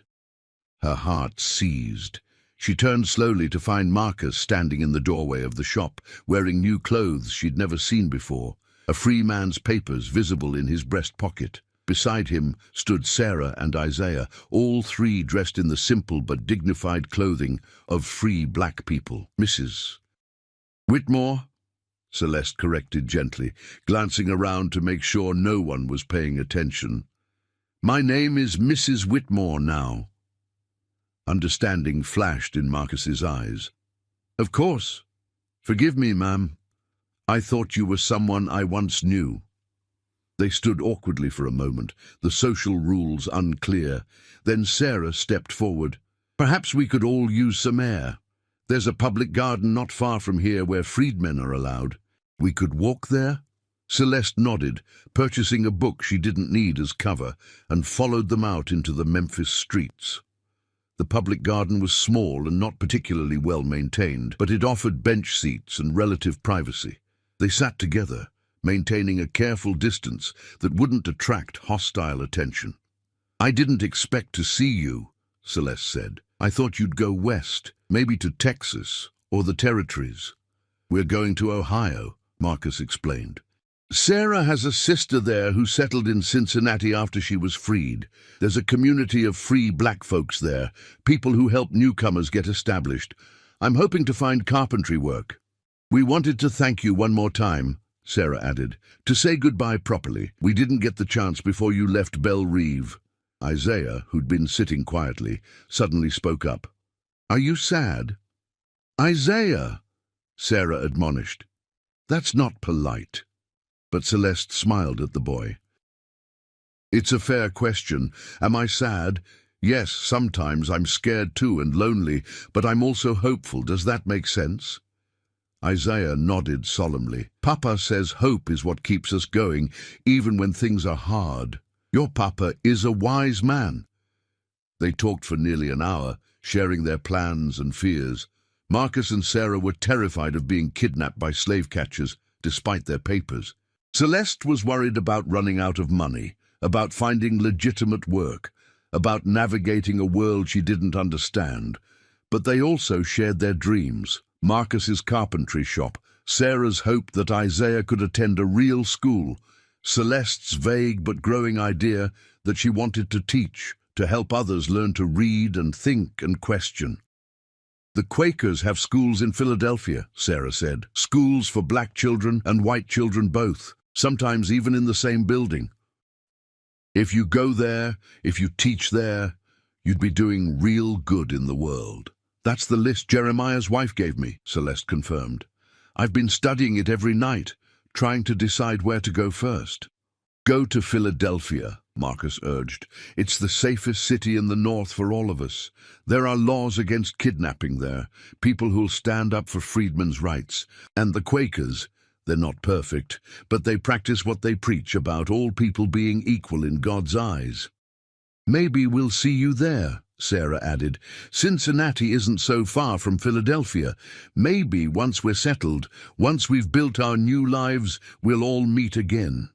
A: Her heart seized. She turned slowly to find Marcus standing in the doorway of the shop, wearing new clothes she'd never seen before, a free man's papers visible in his breast pocket. Beside him stood Sarah and Isaiah, all 3 dressed in the simple but dignified clothing of free black people. Mrs. Whitmore? Celeste corrected gently, glancing around to make sure no one was paying attention. My name is Mrs. Whitmore now. Understanding flashed in Marcus's eyes. Of course. Forgive me, ma'am. I thought you were someone I once knew. They stood awkwardly for a moment, the social rules unclear. Then Sarah stepped forward. Perhaps we could all use some air. There's a public garden not far from here where freedmen are allowed. We could walk there? Celeste nodded, purchasing a book she didn't need as cover, and followed them out into the Memphis streets. The public garden was small and not particularly well maintained, but it offered bench seats and relative privacy. They sat together, maintaining a careful distance that wouldn't attract hostile attention. "I didn't expect to see you," Celeste said. "I thought you'd go west, maybe to Texas or the territories." "We're going to Ohio," Marcus explained. "Sarah has a sister there who settled in Cincinnati after she was freed. There's a community of free black folks there, people who help newcomers get established. I'm hoping to find carpentry work." "We wanted to thank you one more time," Sarah added, "to say goodbye properly. We didn't get the chance before you left Belle Reve." Isaiah, who'd been sitting quietly, suddenly spoke up. "Are you sad?" "Isaiah," Sarah admonished. "That's not polite." But Celeste smiled at the boy. "It's a fair question. Am I sad? Yes, sometimes I'm scared too and lonely, but I'm also hopeful. Does that make sense?" Isaiah nodded solemnly. "Papa says hope is what keeps us going, even when things are hard. Your papa is a wise man." They talked for nearly an hour, sharing their plans and fears. Marcus and Sarah were terrified of being kidnapped by slave catchers, despite their papers. Celeste was worried about running out of money, about finding legitimate work, about navigating a world she didn't understand. But they also shared their dreams. Marcus's carpentry shop, Sarah's hope that Isaiah could attend a real school, Celeste's vague but growing idea that she wanted to teach, to help others learn to read and think and question. "The Quakers have schools in Philadelphia," Sarah said. "Schools for black children and white children both, sometimes even in the same building. If you go there, if you teach there, you'd be doing real good in the world." "That's the list Jeremiah's wife gave me," Celeste confirmed. "I've been studying it every night, trying to decide where to go first." "Go to Philadelphia," Marcus urged. "It's the safest city in the North for all of us. There are laws against kidnapping there, people who'll stand up for freedmen's rights. And the Quakers, they're not perfect, but they practice what they preach about all people being equal in God's eyes." "Maybe we'll see you there," Sarah added. "Cincinnati isn't so far from Philadelphia. Maybe once we're settled, once we've built our new lives, we'll all meet again."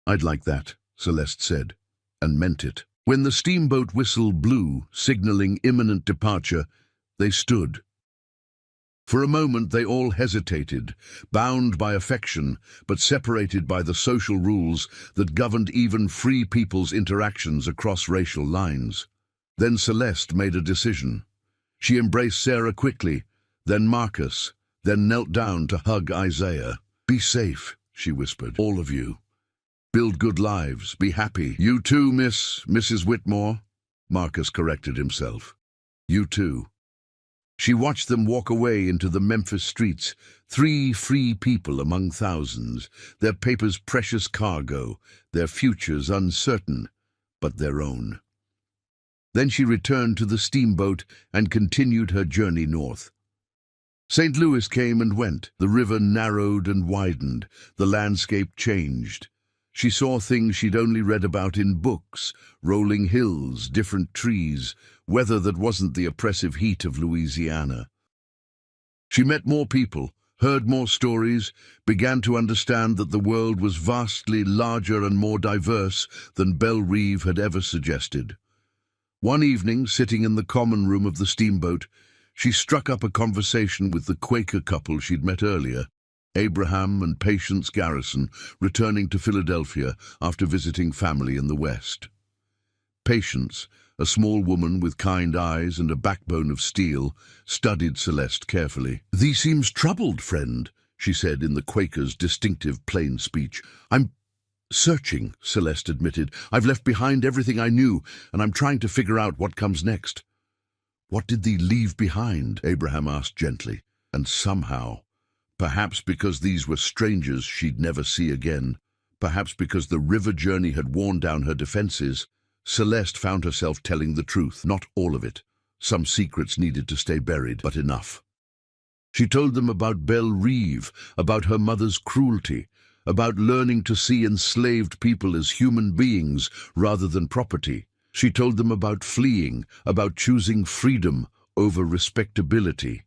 A: "I'd like that," Celeste said, and meant it. When the steamboat whistle blew, signaling imminent departure, they stood. For a moment they all hesitated, bound by affection, but separated by the social rules that governed even free people's interactions across racial lines. Then Celeste made a decision. She embraced Sarah quickly, then Marcus, then knelt down to hug Isaiah. "Be safe," she whispered, "all of you. Build good lives, be happy." "You too, Mrs. Whitmore," Marcus corrected himself. "You too." She watched them walk away into the Memphis streets, 3 free people among thousands, their papers precious cargo, their futures uncertain, but their own. Then she returned to the steamboat and continued her journey north. St. Louis came and went. The river narrowed and widened. The landscape changed. She saw things she'd only read about in books, rolling hills, different trees, weather that wasn't the oppressive heat of Louisiana. She met more people, heard more stories, began to understand that the world was vastly larger and more diverse than Belle Reve had ever suggested. One evening, sitting in the common room of the steamboat, she struck up a conversation with the Quaker couple she'd met earlier, Abraham and Patience Garrison, returning to Philadelphia after visiting family in the West. Patience, a small woman with kind eyes and a backbone of steel, studied Celeste carefully. "Thee seems troubled, friend," she said in the Quaker's distinctive plain speech. "I'm searching," Celeste admitted. "I've left behind everything I knew, and I'm trying to figure out what comes next." "What did thee leave behind?" Abraham asked gently. And somehow, perhaps because these were strangers she'd never see again, perhaps because the river journey had worn down her defenses, Celeste found herself telling the truth, not all of it. Some secrets needed to stay buried, but enough. She told them about Belle Reve, about her mother's cruelty, about learning to see enslaved people as human beings rather than property. She told them about fleeing, about choosing freedom over respectability.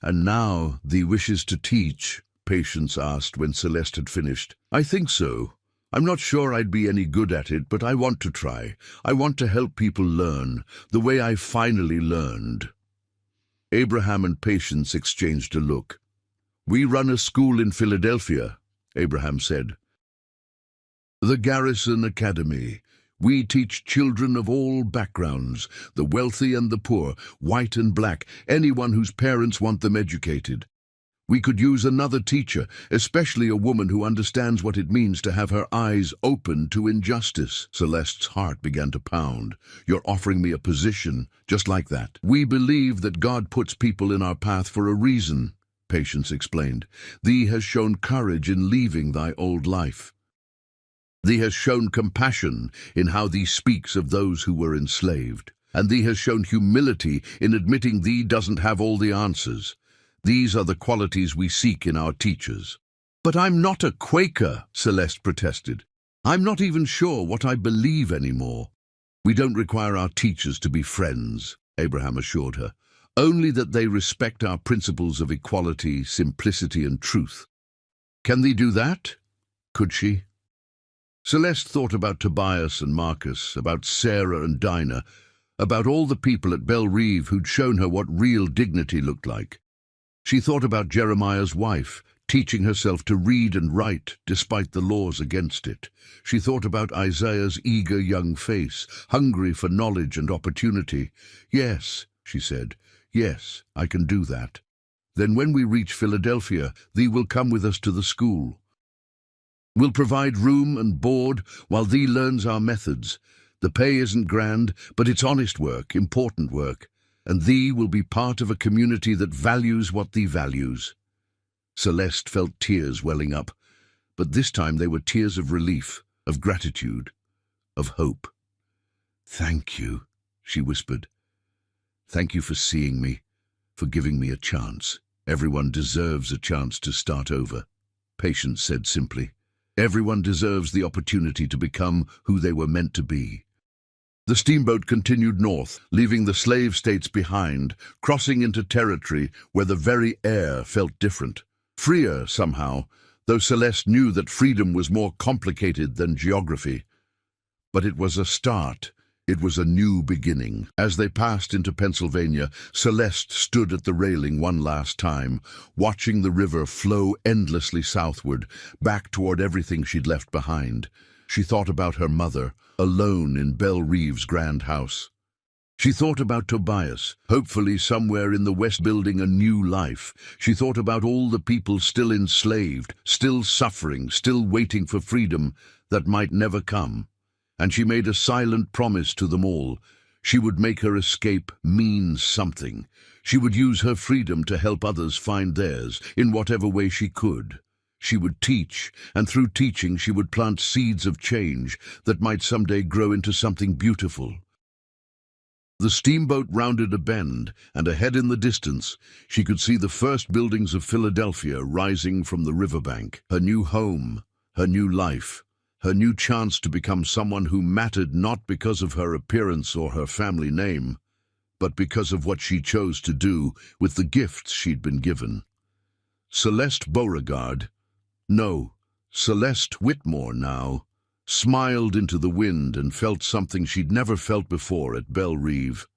A: "And now thee wishes to teach?" Patience asked when Celeste had finished. "I think so. I'm not sure I'd be any good at it, but I want to try. I want to help people learn, the way I finally learned." Abraham and Patience exchanged a look. "We run a school in Philadelphia," Abraham said. "The Garrison Academy. We teach children of all backgrounds, the wealthy and the poor, white and black, anyone whose parents want them educated. We could use another teacher, especially a woman who understands what it means to have her eyes open to injustice." Celeste's heart began to pound. "You're offering me a position, just like that." "We believe that God puts people in our path for a reason," Patience explained. "Thee has shown courage in leaving thy old life. Thee has shown compassion in how thee speaks of those who were enslaved. And thee has shown humility in admitting thee doesn't have all the answers. These are the qualities we seek in our teachers." "But I'm not a Quaker," Celeste protested. "I'm not even sure what I believe anymore." "We don't require our teachers to be friends," Abraham assured her. "Only that they respect our principles of equality, simplicity, and truth." "Can thee do that?" Could she? Celeste thought about Tobias and Marcus, about Sarah and Dinah, about all the people at Belle Reve who'd shown her what real dignity looked like. She thought about Jeremiah's wife, teaching herself to read and write despite the laws against it. She thought about Isaiah's eager young face, hungry for knowledge and opportunity. "Yes," she said, "yes, I can do that. Then when we reach Philadelphia, thee will come with us to the school. We'll provide room and board while thee learns our methods. The pay isn't grand, but it's honest work, important work, and thee will be part of a community that values what thee values." Celeste felt tears welling up, but this time they were tears of relief, of gratitude, of hope. "Thank you," she whispered. "Thank you for seeing me, for giving me a chance. Everyone deserves a chance to start over," Patience said simply. "Everyone deserves the opportunity to become who they were meant to be." The steamboat continued north, leaving the slave states behind, crossing into territory where the very air felt different. Freer, somehow, though Celeste knew that freedom was more complicated than geography. But it was a start. It was a new beginning. As they passed into Pennsylvania, Celeste stood at the railing one last time, watching the river flow endlessly southward, back toward everything she'd left behind. She thought about her mother, alone in Belle Reve's grand house. She thought about Tobias, hopefully somewhere in the West building a new life. She thought about all the people still enslaved, still suffering, still waiting for freedom that might never come. And she made a silent promise to them all. She would make her escape mean something. She would use her freedom to help others find theirs, in whatever way she could. She would teach, and through teaching she would plant seeds of change that might someday grow into something beautiful. The steamboat rounded a bend, and ahead in the distance, she could see the first buildings of Philadelphia rising from the riverbank. Her new home, her new life, her new chance to become someone who mattered not because of her appearance or her family name, but because of what she chose to do with the gifts she'd been given. Celeste Beauregard, no, Celeste Whitmore now, smiled into the wind and felt something she'd never felt before at Belle Reve.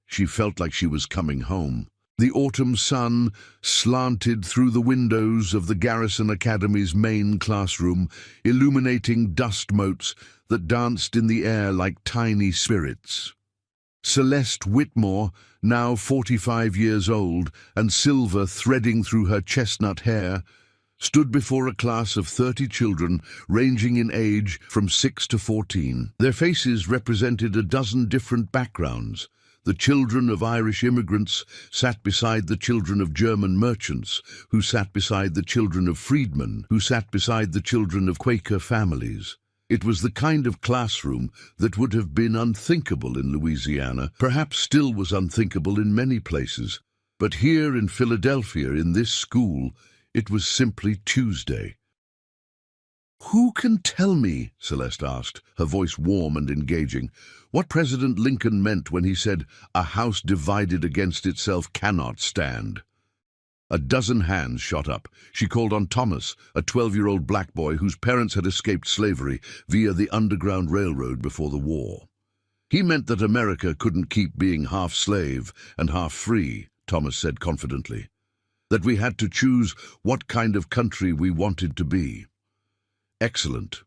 A: She felt like she was coming home. The autumn sun slanted through the windows of the Garrison Academy's main classroom, illuminating dust motes that danced in the air like tiny spirits. Celeste Whitmore, now 45 years old, and silver threading through her chestnut hair, stood before a class of 30 children ranging in age from 6 to 14. Their faces represented a dozen different backgrounds. The children of Irish immigrants sat beside the children of German merchants, who sat beside the children of freedmen, who sat beside the children of Quaker families. It was the kind of classroom that would have been unthinkable in Louisiana, perhaps still was unthinkable in many places. But here in Philadelphia, in this school, it was simply Tuesday. Who can tell me, Celeste asked, her voice warm and engaging, what President Lincoln meant when he said, "A house divided against itself cannot stand"? A dozen hands shot up. She called on Thomas, a 12-year-old black boy whose parents had escaped slavery via the Underground Railroad before the war. He meant that America couldn't keep being half slave and half free, Thomas said confidently. That we had to choose what kind of country we wanted to be. Excellent.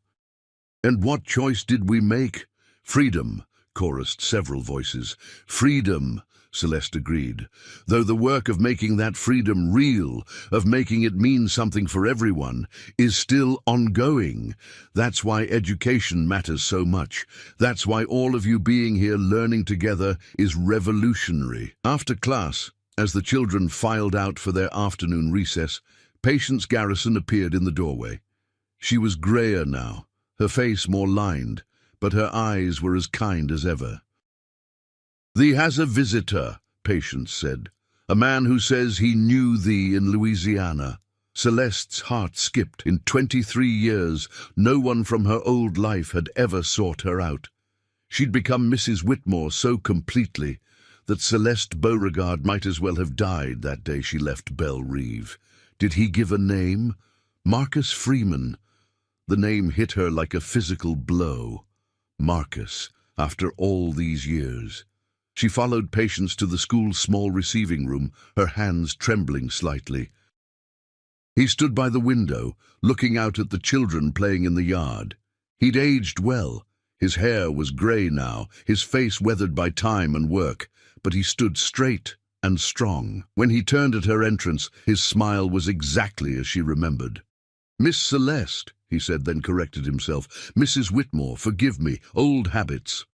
A: And what choice did we make? Freedom, chorused several voices. Freedom, Celeste agreed, though the work of making that freedom real, of making it mean something for everyone, is still ongoing. That's why education matters so much. That's why all of you being here learning together is revolutionary. After class, as the children filed out for their afternoon recess, Patience Garrison appeared in the doorway. She was grayer now, her face more lined, but her eyes were as kind as ever. "Thee has a visitor," Patience said, "a man who says he knew thee in Louisiana." Celeste's heart skipped. In 23 years, no one from her old life had ever sought her out. She'd become Mrs. Whitmore so completely that Celeste Beauregard might as well have died that day she left Belle Reve. Did he give a name? Marcus Freeman. The name hit her like a physical blow. Marcus, after all these years. She followed Patience to the school's small receiving room, her hands trembling slightly. He stood by the window, looking out at the children playing in the yard. He'd aged well. His hair was grey now, his face weathered by time and work, but he stood straight and strong. When he turned at her entrance, his smile was exactly as she remembered. "Miss Celeste," he said, then corrected himself. "Mrs. Whitmore, forgive me, old habits."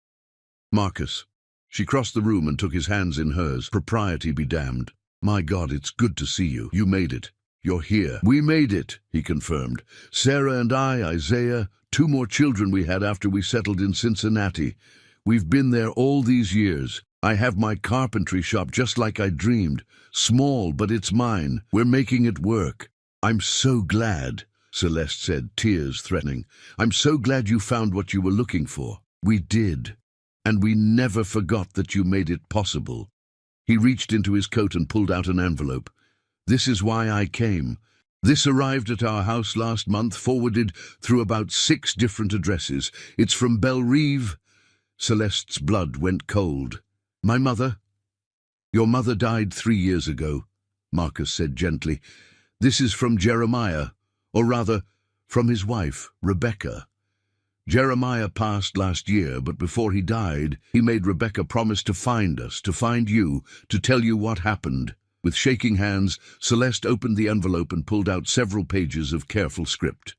A: "Marcus." She crossed the room and took his hands in hers. "Propriety be damned. My God, it's good to see you. You made it. You're here." "We made it," he confirmed. "Sarah and I, Isaiah, 2 more children we had after we settled in Cincinnati. We've been there all these years. I have my carpentry shop just like I dreamed. Small, but it's mine. We're making it work." "I'm so glad," Celeste said, tears threatening. "I'm so glad you found what you were looking for." "We did. And we never forgot that you made it possible." He reached into his coat and pulled out an envelope. "This is why I came. This arrived at our house last month, forwarded through about 6 different addresses. It's from Belle Reve." Celeste's blood went cold. "My mother?" "Your mother died 3 years ago," Marcus said gently. "This is from Jeremiah, or rather, from his wife, Rebecca. Jeremiah passed last year, but before he died, he made Rebecca promise to find us, to find you, to tell you what happened." With shaking hands, Celeste opened the envelope and pulled out several pages of careful script.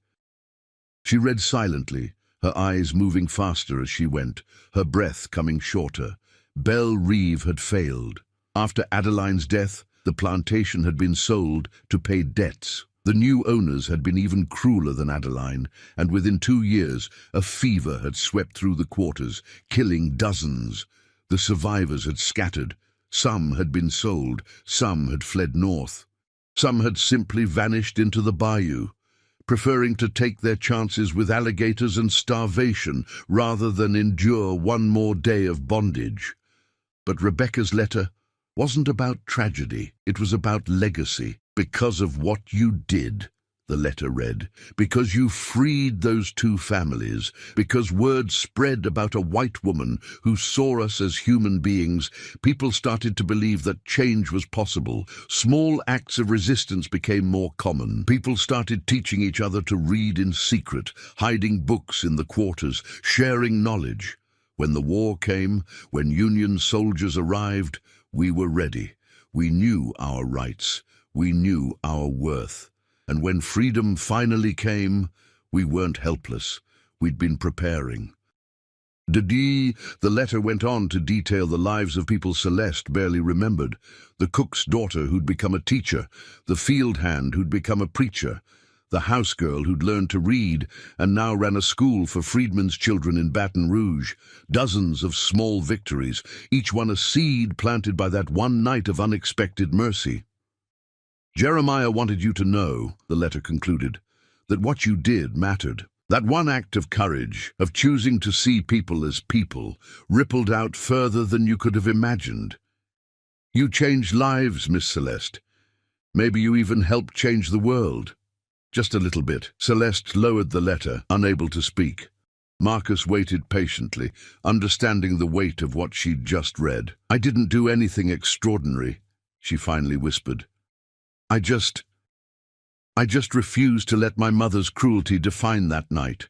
A: She read silently, her eyes moving faster as she went, her breath coming shorter. Belle Reve had failed. After Adeline's death, the plantation had been sold to pay debts. The new owners had been even crueler than Adeline, and within 2 years, a fever had swept through the quarters, killing dozens. The survivors had scattered. Some had been sold, some had fled north. Some had simply vanished into the bayou, preferring to take their chances with alligators and starvation rather than endure one more day of bondage. But Rebecca's letter wasn't about tragedy, it was about legacy. "Because of what you did," the letter read, "because you freed those 2 families, because word spread about a white woman who saw us as human beings, people started to believe that change was possible. Small acts of resistance became more common. People started teaching each other to read in secret, hiding books in the quarters, sharing knowledge. When the war came, when Union soldiers arrived, we were ready. We knew our rights. We knew our worth. And when freedom finally came, we weren't helpless. We'd been preparing." The letter went on to detail the lives of people Celeste barely remembered. The cook's daughter who'd become a teacher, the field hand who'd become a preacher, the house girl who'd learned to read and now ran a school for freedmen's children in Baton Rouge. Dozens of small victories, each one a seed planted by that one night of unexpected mercy. "Jeremiah wanted you to know," the letter concluded, that what you did mattered. That one act of courage, of choosing to see people as people, rippled out further than you could have imagined. You changed lives, Miss Celeste. Maybe you even helped change the world. Just a little bit. Celeste lowered the letter, unable to speak. Marcus waited patiently, understanding the weight of what she'd just read. I didn't do anything extraordinary, she finally whispered. I just refused to let my mother's cruelty define that night.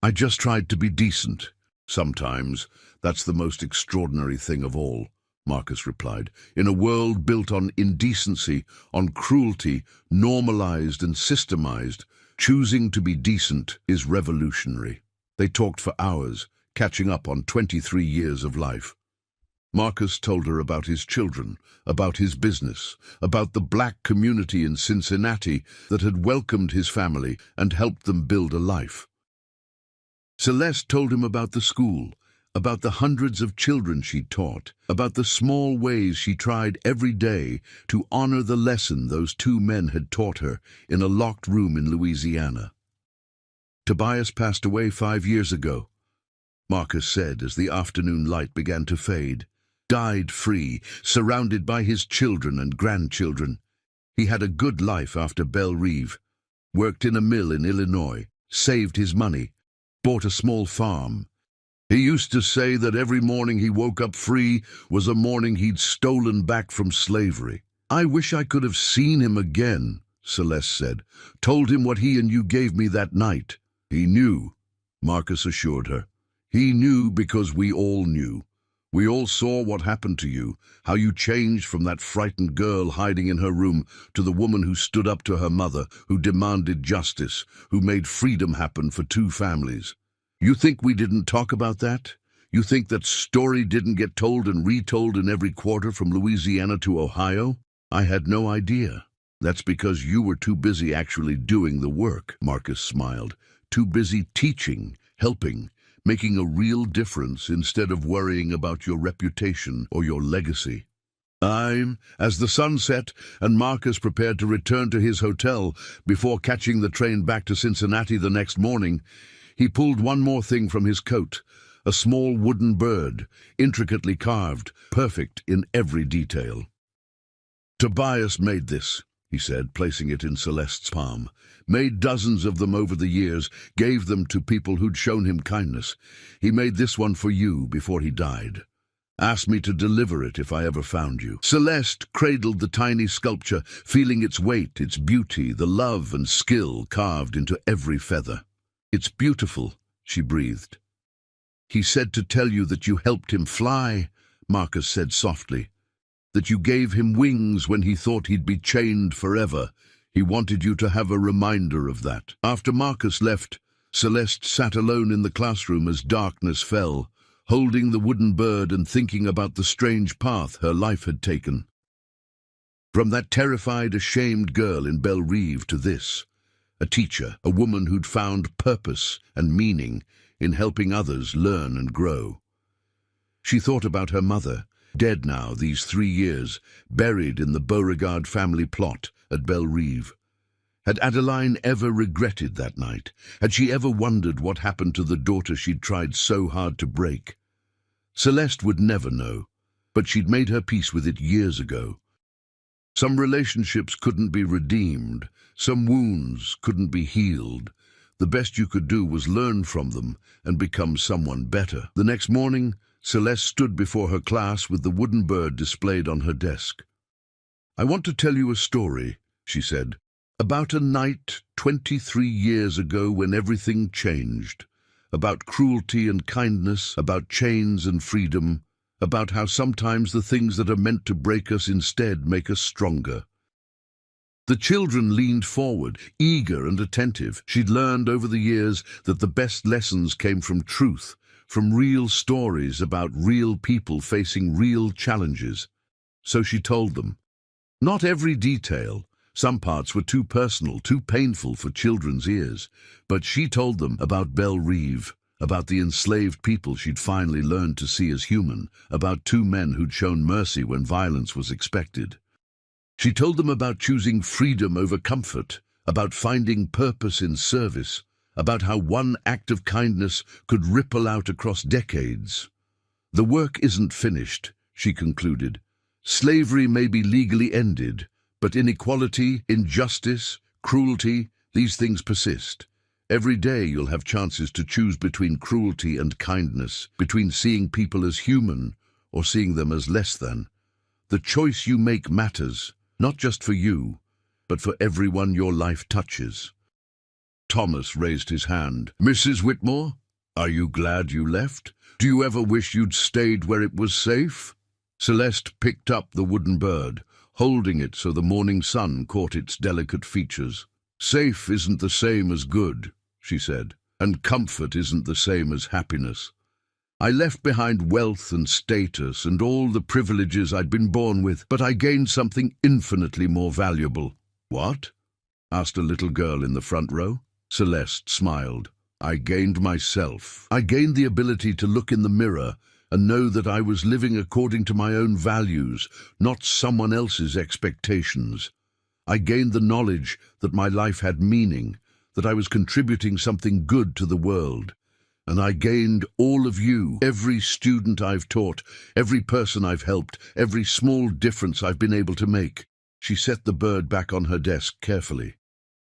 A: I just tried to be decent. Sometimes that's the most extraordinary thing of all, Marcus replied. In a world built on indecency, on cruelty, normalized and systemized, choosing to be decent is revolutionary. They talked for hours, catching up on 23 years of life. Marcus told her about his children, about his business, about the black community in Cincinnati that had welcomed his family and helped them build a life. Celeste told him about the school, about the hundreds of children she'd taught, about the small ways she tried every day to honor the lesson those two men had taught her in a locked room in Louisiana. Tobias passed away 5 years ago, Marcus said as the afternoon light began to fade. Died free, surrounded by his children and grandchildren. He had a good life after Belle Reve, worked in a mill in Illinois, saved his money, bought a small farm. He used to say that every morning he woke up free was a morning he'd stolen back from slavery. I wish I could have seen him again, Celeste said, told him what he and you gave me that night. He knew, Marcus assured her. He knew because we all knew. We all saw what happened to you, how you changed from that frightened girl hiding in her room to the woman who stood up to her mother, who demanded justice, who made freedom happen for two families. You think we didn't talk about that? You think that story didn't get told and retold in every quarter from Louisiana to Ohio? I had no idea. That's because you were too busy actually doing the work, Marcus smiled. Too busy teaching, helping, making a real difference instead of worrying about your reputation or your legacy. As the sun set and Marcus prepared to return to his hotel before catching the train back to Cincinnati the next morning, he pulled one more thing from his coat, a small wooden bird, intricately carved, perfect in every detail. Tobias made this, he said, placing it in Celeste's palm. Made dozens of them over the years, gave them to people who'd shown him kindness. He made this one for you before he died. Asked me to deliver it if I ever found you. Celeste cradled the tiny sculpture, feeling its weight, its beauty, the love and skill carved into every feather. It's beautiful, she breathed. He said to tell you that you helped him fly, Marcus said softly. That you gave him wings when he thought he'd be chained forever. He wanted you to have a reminder of that. After Marcus left, Celeste sat alone in the classroom as darkness fell, holding the wooden bird and thinking about the strange path her life had taken. From that terrified, ashamed girl in Belle Reve to this, a teacher, a woman who'd found purpose and meaning in helping others learn and grow. She thought about her mother, dead now these 3 years, buried in the Beauregard family plot at Belle Reve. Had Adeline ever regretted that night? Had she ever wondered what happened to the daughter she'd tried so hard to break? Celeste would never know, but she'd made her peace with it years ago. Some relationships couldn't be redeemed, some wounds couldn't be healed. The best you could do was learn from them and become someone better. The next morning, Celeste stood before her class with the wooden bird displayed on her desk. I want to tell you a story, she said, about a night 23 years ago when everything changed, about cruelty and kindness, about chains and freedom, about how sometimes the things that are meant to break us instead make us stronger. The children leaned forward, eager and attentive. She'd learned over the years that the best lessons came from truth, from real stories about real people facing real challenges. So she told them. Not every detail. Some parts were too personal, too painful for children's ears. But she told them about Belle Reve, about the enslaved people she'd finally learned to see as human, about 2 men who'd shown mercy when violence was expected. She told them about choosing freedom over comfort, about finding purpose in service, about how one act of kindness could ripple out across decades. "The work isn't finished," she concluded. "Slavery may be legally ended, but inequality, injustice, cruelty, these things persist. Every day you'll have chances to choose between cruelty and kindness, between seeing people as human or seeing them as less than. The choice you make matters, not just for you, but for everyone your life touches." Thomas raised his hand. "Mrs. Whitmore, are you glad you left? Do you ever wish you'd stayed where it was safe?" Celeste picked up the wooden bird, holding it so the morning sun caught its delicate features. "Safe isn't the same as good," she said, "and comfort isn't the same as happiness. I left behind wealth and status and all the privileges I'd been born with, but I gained something infinitely more valuable." "What?" asked a little girl in the front row. Celeste smiled. "I gained myself. I gained the ability to look in the mirror and know that I was living according to my own values, not someone else's expectations. I gained the knowledge that my life had meaning, that I was contributing something good to the world. And I gained all of you, every student I've taught, every person I've helped, every small difference I've been able to make." She set the bird back on her desk carefully.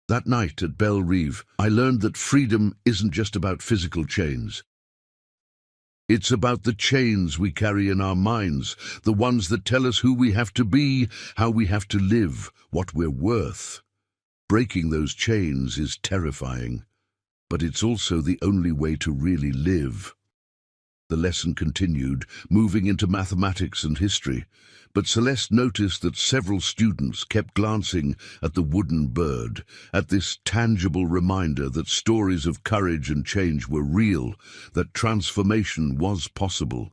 A: "That night at Belle Reve, I learned that freedom isn't just about physical chains. It's about the chains we carry in our minds, the ones that tell us who we have to be, how we have to live, what we're worth. Breaking those chains is terrifying, but it's also the only way to really live." The lesson continued, moving into mathematics and history, but Celeste noticed that several students kept glancing at the wooden bird, at this tangible reminder that stories of courage and change were real, that transformation was possible.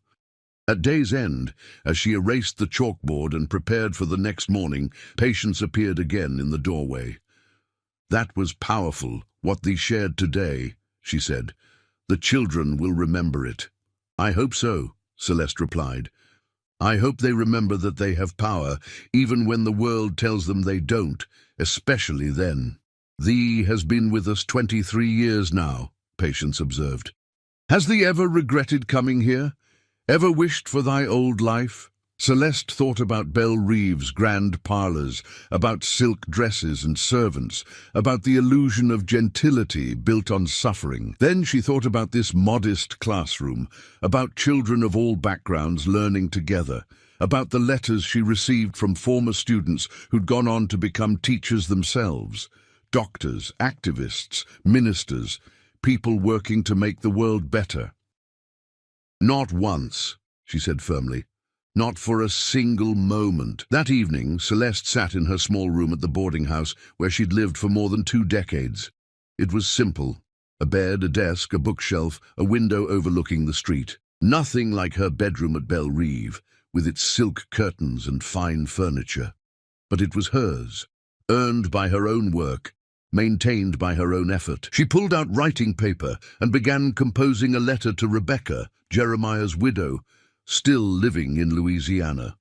A: At day's end, as she erased the chalkboard and prepared for the next morning, Patience appeared again in the doorway. "That was powerful, what they shared today," she said. "The children will remember it." "I hope so," Celeste replied. "I hope they remember that they have power, even when the world tells them they don't, especially then." "Thee has been with us 23 years now," Patience observed. "Has thee ever regretted coming here? Ever wished for thy old life?" Celeste thought about Belle Reve's grand parlours, about silk dresses and servants, about the illusion of gentility built on suffering. Then she thought about this modest classroom, about children of all backgrounds learning together, about the letters she received from former students who'd gone on to become teachers themselves, doctors, activists, ministers, people working to make the world better. "Not once," she said firmly. "Not for a single moment." That evening, Celeste sat in her small room at the boarding house where she'd lived for more than 2 decades. It was simple. A bed, a desk, a bookshelf, a window overlooking the street. Nothing like her bedroom at Belle Reve, with its silk curtains and fine furniture. But it was hers, earned by her own work, maintained by her own effort. She pulled out writing paper and began composing a letter to Rebecca, Jeremiah's widow, still living in Louisiana.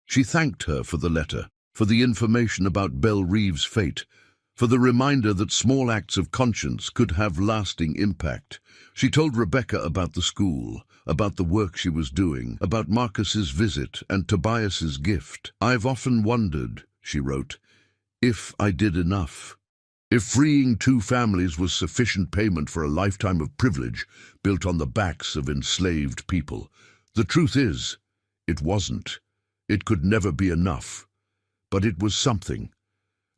A: She thanked her for the letter, for the information about Belle Reve's fate, for the reminder that small acts of conscience could have lasting impact. She told Rebecca about the school, about the work she was doing, about Marcus's visit and Tobias's gift. "I've often wondered," she wrote, "if I did enough. If freeing 2 families was sufficient payment for a lifetime of privilege built on the backs of enslaved people. The truth is, it wasn't. It could never be enough. But it was something.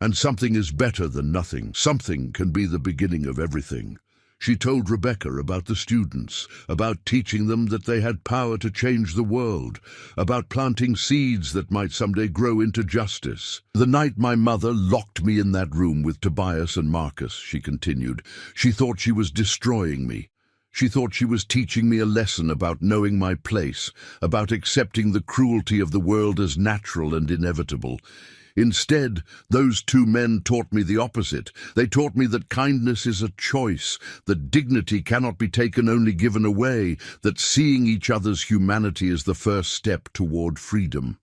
A: And something is better than nothing. Something can be the beginning of everything." She told Rebecca about the students, about teaching them that they had power to change the world, about planting seeds that might someday grow into justice. "The night my mother locked me in that room with Tobias and Marcus," she continued, "she thought she was destroying me. She thought she was teaching me a lesson about knowing my place, about accepting the cruelty of the world as natural and inevitable. Instead, those 2 men taught me the opposite. They taught me that kindness is a choice, that dignity cannot be taken, only given away, that seeing each other's humanity is the first step toward freedom.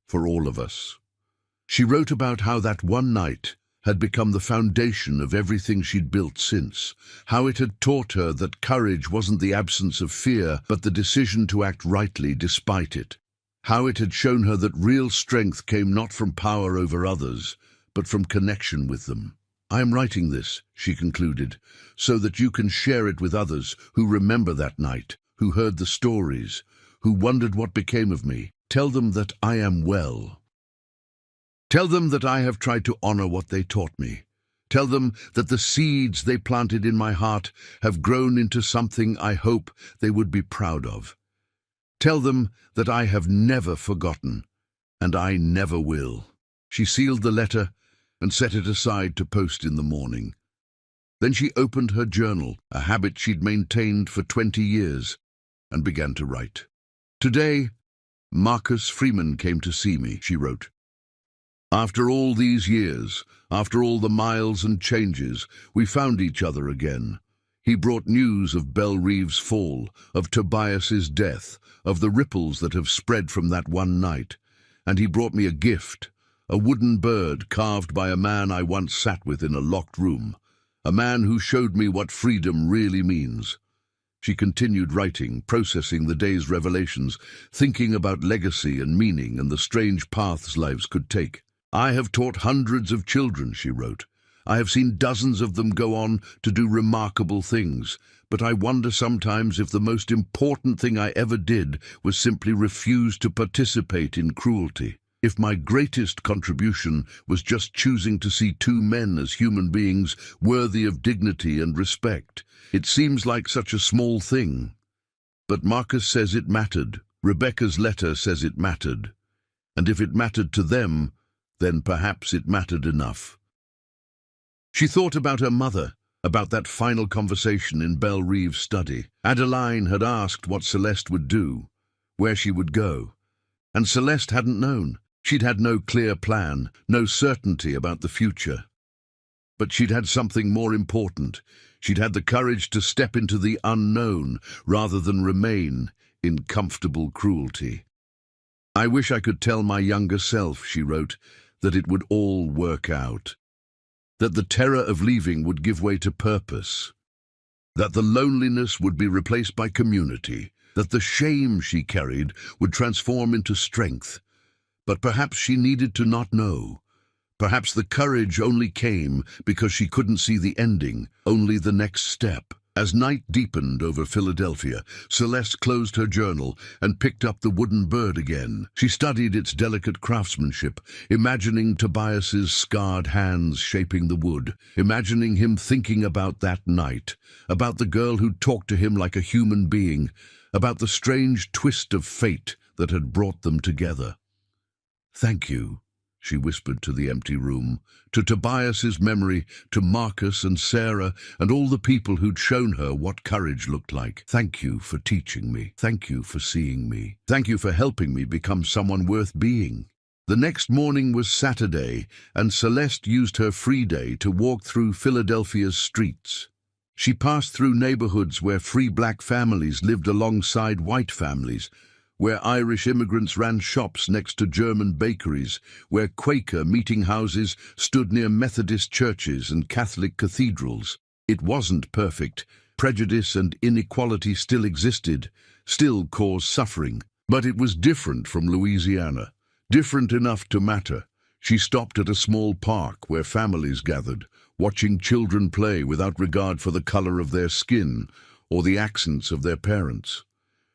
A: For all of us." She wrote about how that one night, had become the foundation of everything she'd built since. How it had taught her that courage wasn't the absence of fear, but the decision to act rightly despite it. How it had shown her that real strength came not from power over others, but from connection with them. "I am writing this," she concluded, "so that you can share it with others who remember that night, who heard the stories, who wondered what became of me. Tell them that I am well. Tell them that I have tried to honor what they taught me. Tell them that the seeds they planted in my heart have grown into something I hope they would be proud of. Tell them that I have never forgotten, and I never will." She sealed the letter and set it aside to post in the morning. Then she opened her journal, a habit she'd maintained for 20 years, and began to write. "Today, Marcus Freeman came to see me," she wrote. "After all these years, after all the miles and changes, we found each other again. He brought news of Belle Reeve's fall, of Tobias's death, of the ripples that have spread from that one night. And he brought me a gift, a wooden bird carved by a man I once sat with in a locked room, a man who showed me what freedom really means." She continued writing, processing the day's revelations, thinking about legacy and meaning and the strange paths lives could take. "I have taught hundreds of children," she wrote. "I have seen dozens of them go on to do remarkable things, but I wonder sometimes if the most important thing I ever did was simply refuse to participate in cruelty. If my greatest contribution was just choosing to see two men as human beings worthy of dignity and respect. It seems like such a small thing. But Marcus says it mattered. Rebecca's letter says it mattered. And if it mattered to them, then perhaps it mattered enough." She thought about her mother, about that final conversation in Belle Reeve's study. Adeline had asked what Celeste would do, where she would go. And Celeste hadn't known. She'd had no clear plan, no certainty about the future. But she'd had something more important. She'd had the courage to step into the unknown rather than remain in comfortable cruelty. "I wish I could tell my younger self," she wrote, "that it would all work out. That the terror of leaving would give way to purpose. That the loneliness would be replaced by community. That the shame she carried would transform into strength. But perhaps she needed to not know. Perhaps the courage only came because she couldn't see the ending, only the next step." As night deepened over Philadelphia, Celeste closed her journal and picked up the wooden bird again. She studied its delicate craftsmanship, imagining Tobias's scarred hands shaping the wood, imagining him thinking about that night, about the girl who'd talked to him like a human being, about the strange twist of fate that had brought them together. "Thank you," she whispered to the empty room, to Tobias's memory, to Marcus and Sarah and all the people who'd shown her what courage looked like. "Thank you for teaching me. Thank you for seeing me. Thank you for helping me become someone worth being." The next morning was Saturday, and Celeste used her free day to walk through Philadelphia's streets. She passed through neighborhoods where free black families lived alongside white families, where Irish immigrants ran shops next to German bakeries, where Quaker meeting houses stood near Methodist churches and Catholic cathedrals. It wasn't perfect. Prejudice and inequality still existed, still caused suffering. But it was different from Louisiana, different enough to matter. She stopped at a small park where families gathered, watching children play without regard for the color of their skin or the accents of their parents.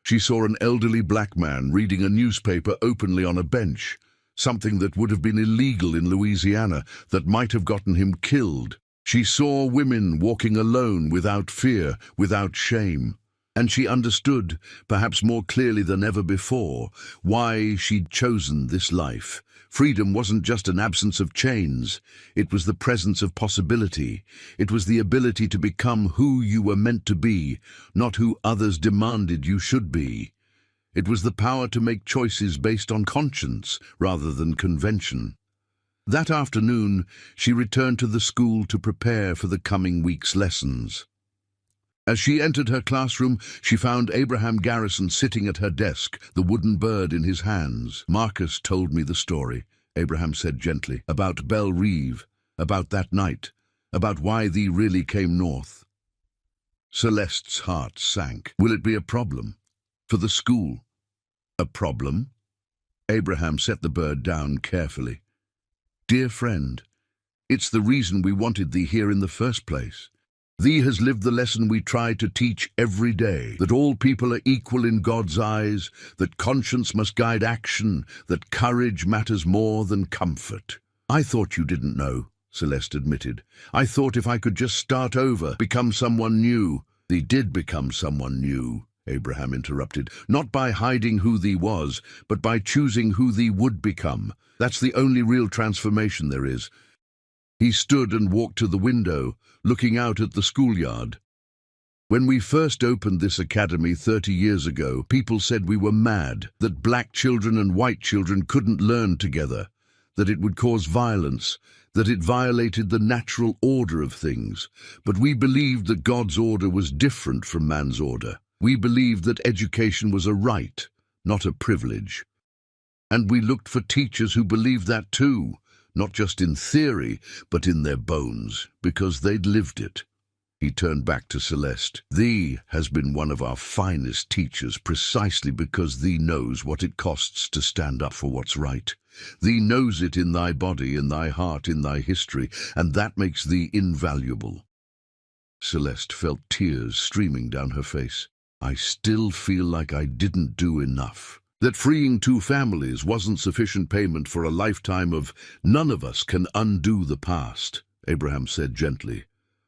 A: She saw an elderly black man reading a newspaper openly on a bench, something that would have been illegal in Louisiana, that might have gotten him killed. She saw women walking alone without fear, without shame. And she understood, perhaps more clearly than ever before, why she'd chosen this life. Freedom wasn't just an absence of chains. It was the presence of possibility. It was the ability to become who you were meant to be, not who others demanded you should be. It was the power to make choices based on conscience rather than convention. That afternoon, she returned to the school to prepare for the coming week's lessons. As she entered her classroom, she found Abraham Garrison sitting at her desk, the wooden bird in his hands. "Marcus told me the story," Abraham said gently, "about Belle Reeve. about that night, about why thee really came north. Celeste's heart sank. Will it be a problem? For the school? A problem? Abraham set the bird down carefully. Dear friend, it's the reason we wanted thee here in the first place. Thee has lived the lesson we try to teach every day, that all people are equal in God's eyes, that conscience must guide action, that courage matters more than comfort. I thought you didn't know, Celeste admitted. I thought if I could just start over, become someone new. Thee did become someone new, Abraham interrupted, not by hiding who thee was, but by choosing who thee would become. That's the only real transformation there is. He stood and walked to the window, looking out at the schoolyard. When we first opened this academy 30 years ago, people said we were mad, that black children and white children couldn't learn together, that it would cause violence, that it violated the natural order of things. But we believed that God's order was different from man's order. We believed that education was a right, not a privilege. And we looked for teachers who believed that too, not just in theory, but in their bones, because they'd lived it. He turned back to Celeste. Thee has been one of our finest teachers precisely because thee knows what it costs to stand up for what's right. Thee knows it in thy body, in thy heart, in thy history, and that makes thee invaluable. Celeste felt tears streaming down her face. I still feel like I didn't do enough. That freeing 2 families wasn't sufficient payment for a lifetime of none of us can undo the past, Abraham said gently.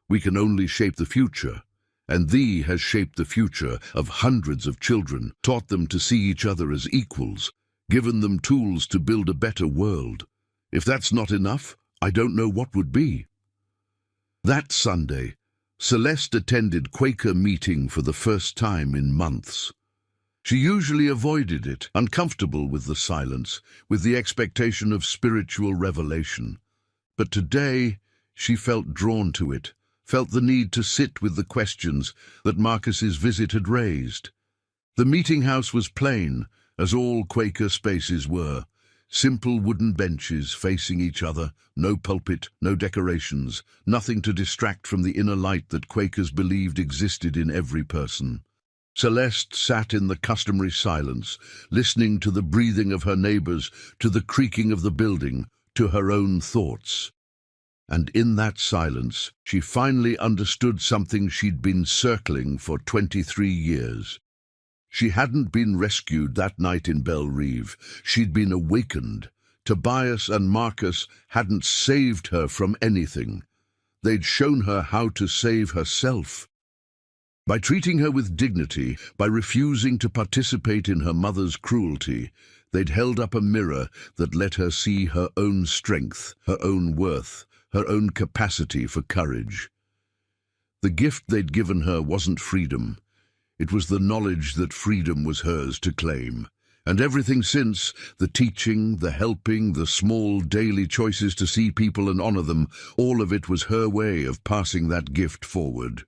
A: We can only shape the future, and thee has shaped the future of hundreds of children, taught them to see each other as equals, given them tools to build a better world. If that's not enough, I don't know what would be. That Sunday, Celeste attended Quaker meeting for the first time in months. She usually avoided it, uncomfortable with the silence, with the expectation of spiritual revelation. But today, she felt drawn to it, felt the need to sit with the questions that Marcus's visit had raised. The meeting house was plain, as all Quaker spaces were. Simple wooden benches facing each other, no pulpit, no decorations, nothing to distract from the inner light that Quakers believed existed in every person. Celeste sat in the customary silence, listening to the breathing of her neighbors, to the creaking of the building, to her own thoughts. And in that silence, she finally understood something she'd been circling for 23 years. She hadn't been rescued that night in Belle Reve. She'd been awakened. Tobias and Marcus hadn't saved her from anything. They'd shown her how to save herself. By treating her with dignity, by refusing to participate in her mother's cruelty, they'd held up a mirror that let her see her own strength, her own worth, her own capacity for courage. The gift they'd given her wasn't freedom. It was the knowledge that freedom was hers to claim. And everything since, the teaching, the helping, the small daily choices to see people and honor them, all of it was her way of passing that gift forward.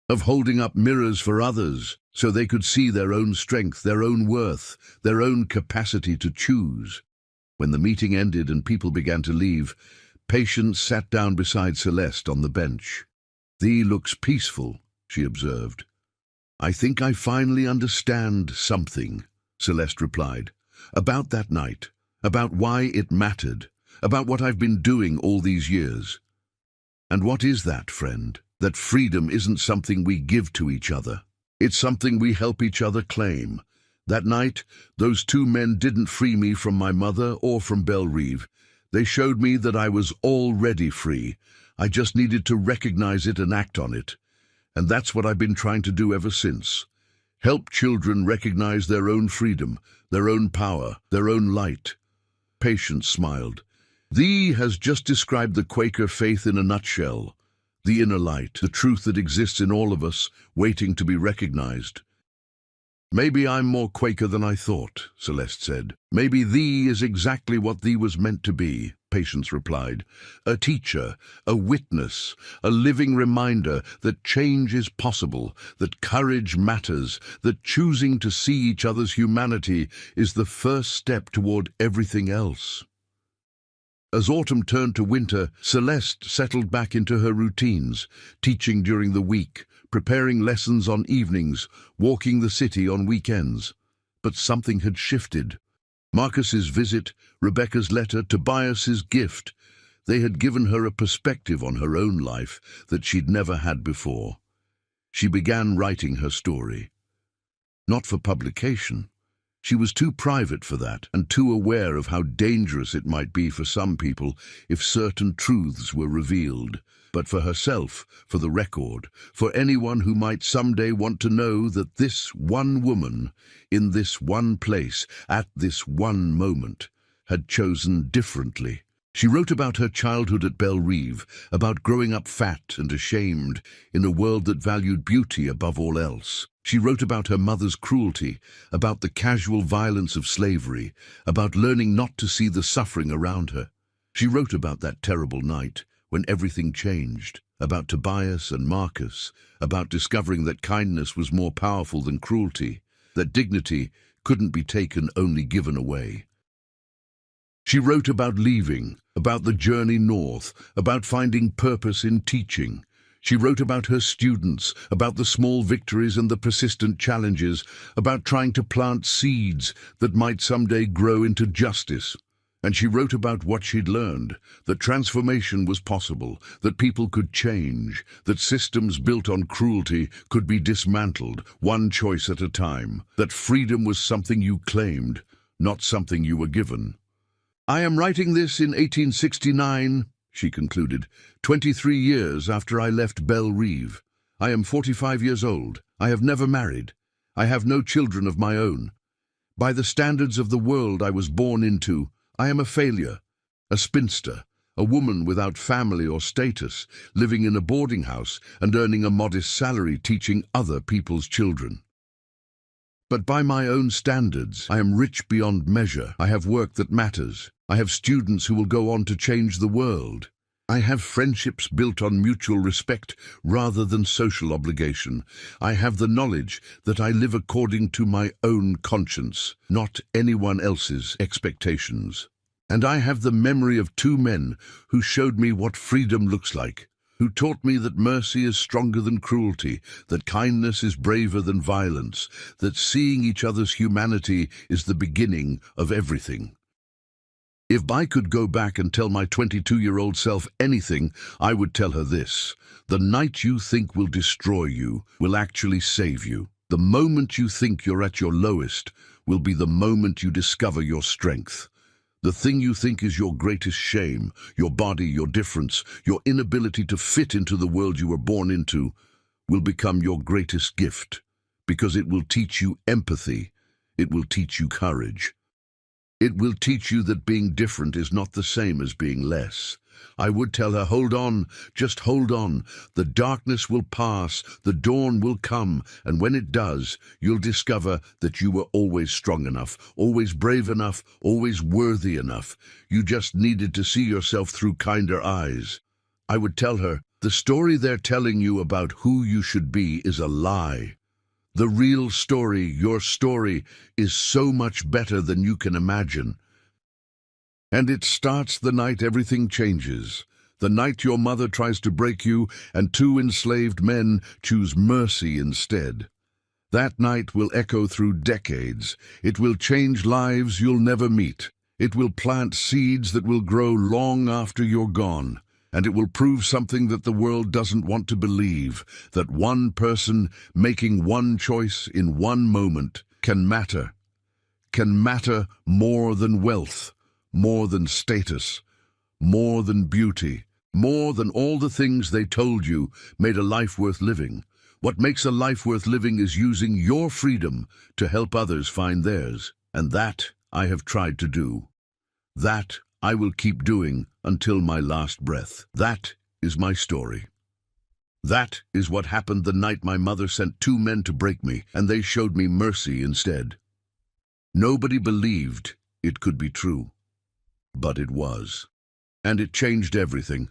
A: Of holding up mirrors for others so they could see their own strength, their own worth, their own capacity to choose. When the meeting ended and people began to leave, Patience sat down beside Celeste on the bench. "Thee looks peaceful," she observed. "I think I finally understand something," Celeste replied, "about that night, about why it mattered, about what I've been doing all these years." "And what is that, friend? That freedom isn't something we give to each other. It's something we help each other claim. That night, those 2 men didn't free me from my mother or from Belle Reve. They showed me that I was already free. I just needed to recognize it and act on it. And that's what I've been trying to do ever since. Help children recognize their own freedom, their own power, their own light." Patience smiled. "Thee has just described the Quaker faith in a nutshell. The inner light, the truth that exists in all of us, waiting to be recognized." "Maybe I'm more Quaker than I thought," Celeste said. "Maybe thee is exactly what thee was meant to be," Patience replied. "A teacher, a witness, a living reminder that change is possible, that courage matters, that choosing to see each other's humanity is the first step toward everything else." As autumn turned to winter, Celeste settled back into her routines, teaching during the week, preparing lessons on evenings, walking the city on weekends. But something had shifted. Marcus's visit, Rebecca's letter, Tobias's gift. They had given her a perspective on her own life that she'd never had before. She began writing her story. Not for publication. She was too private for that, and too aware of how dangerous it might be for some people if certain truths were revealed. But for herself, for the record, for anyone who might someday want to know that this one woman, in this one place, at this one moment, had chosen differently. She wrote about her childhood at Belle Reve, about growing up fat and ashamed in a world that valued beauty above all else. She wrote about her mother's cruelty, about the casual violence of slavery, about learning not to see the suffering around her. She wrote about that terrible night when everything changed, about Tobias and Marcus, about discovering that kindness was more powerful than cruelty, that dignity couldn't be taken, only given away. She wrote about leaving, about the journey north, about finding purpose in teaching. She wrote about her students, about the small victories and the persistent challenges, about trying to plant seeds that might someday grow into justice. And she wrote about what she'd learned, that transformation was possible, that people could change, that systems built on cruelty could be dismantled, one choice at a time, that freedom was something you claimed, not something you were given. "I am writing this in 1869, she concluded, 23 years after I left Belle Reve. I am 45 years old. I have never married. I have no children of my own. By the standards of the world I was born into, I am a failure, a spinster, a woman without family or status, living in a boarding house and earning a modest salary teaching other people's children. But by my own standards, I am rich beyond measure. I have work that matters. I have students who will go on to change the world. I have friendships built on mutual respect rather than social obligation. I have the knowledge that I live according to my own conscience, not anyone else's expectations. And I have the memory of two men who showed me what freedom looks like, who taught me that mercy is stronger than cruelty, that kindness is braver than violence, that seeing each other's humanity is the beginning of everything. If I could go back and tell my 22-year-old self anything, I would tell her this: the night you think will destroy you will actually save you. The moment you think you're at your lowest will be the moment you discover your strength. The thing you think is your greatest shame, your body, your difference, your inability to fit into the world you were born into, will become your greatest gift, because it will teach you empathy, it will teach you courage. It will teach you that being different is not the same as being less. I would tell her, hold on, just hold on. The darkness will pass, the dawn will come, and when it does, you'll discover that you were always strong enough, always brave enough, always worthy enough. You just needed to see yourself through kinder eyes. I would tell her, the story they're telling you about who you should be is a lie. The real story, your story, is so much better than you can imagine. And it starts the night everything changes, the night your mother tries to break you and two enslaved men choose mercy instead. That night will echo through decades. It will change lives you'll never meet. It will plant seeds that will grow long after you're gone. And it will prove something that the world doesn't want to believe, that one person making one choice in one moment can matter more than wealth, more than status, more than beauty, more than all the things they told you made a life worth living. What makes a life worth living is using your freedom to help others find theirs. And that I have tried to do. That I will keep doing until my last breath. That is my story. That is what happened the night my mother sent two men to break me, and they showed me mercy instead. Nobody believed it could be true, but it was. And it changed everything.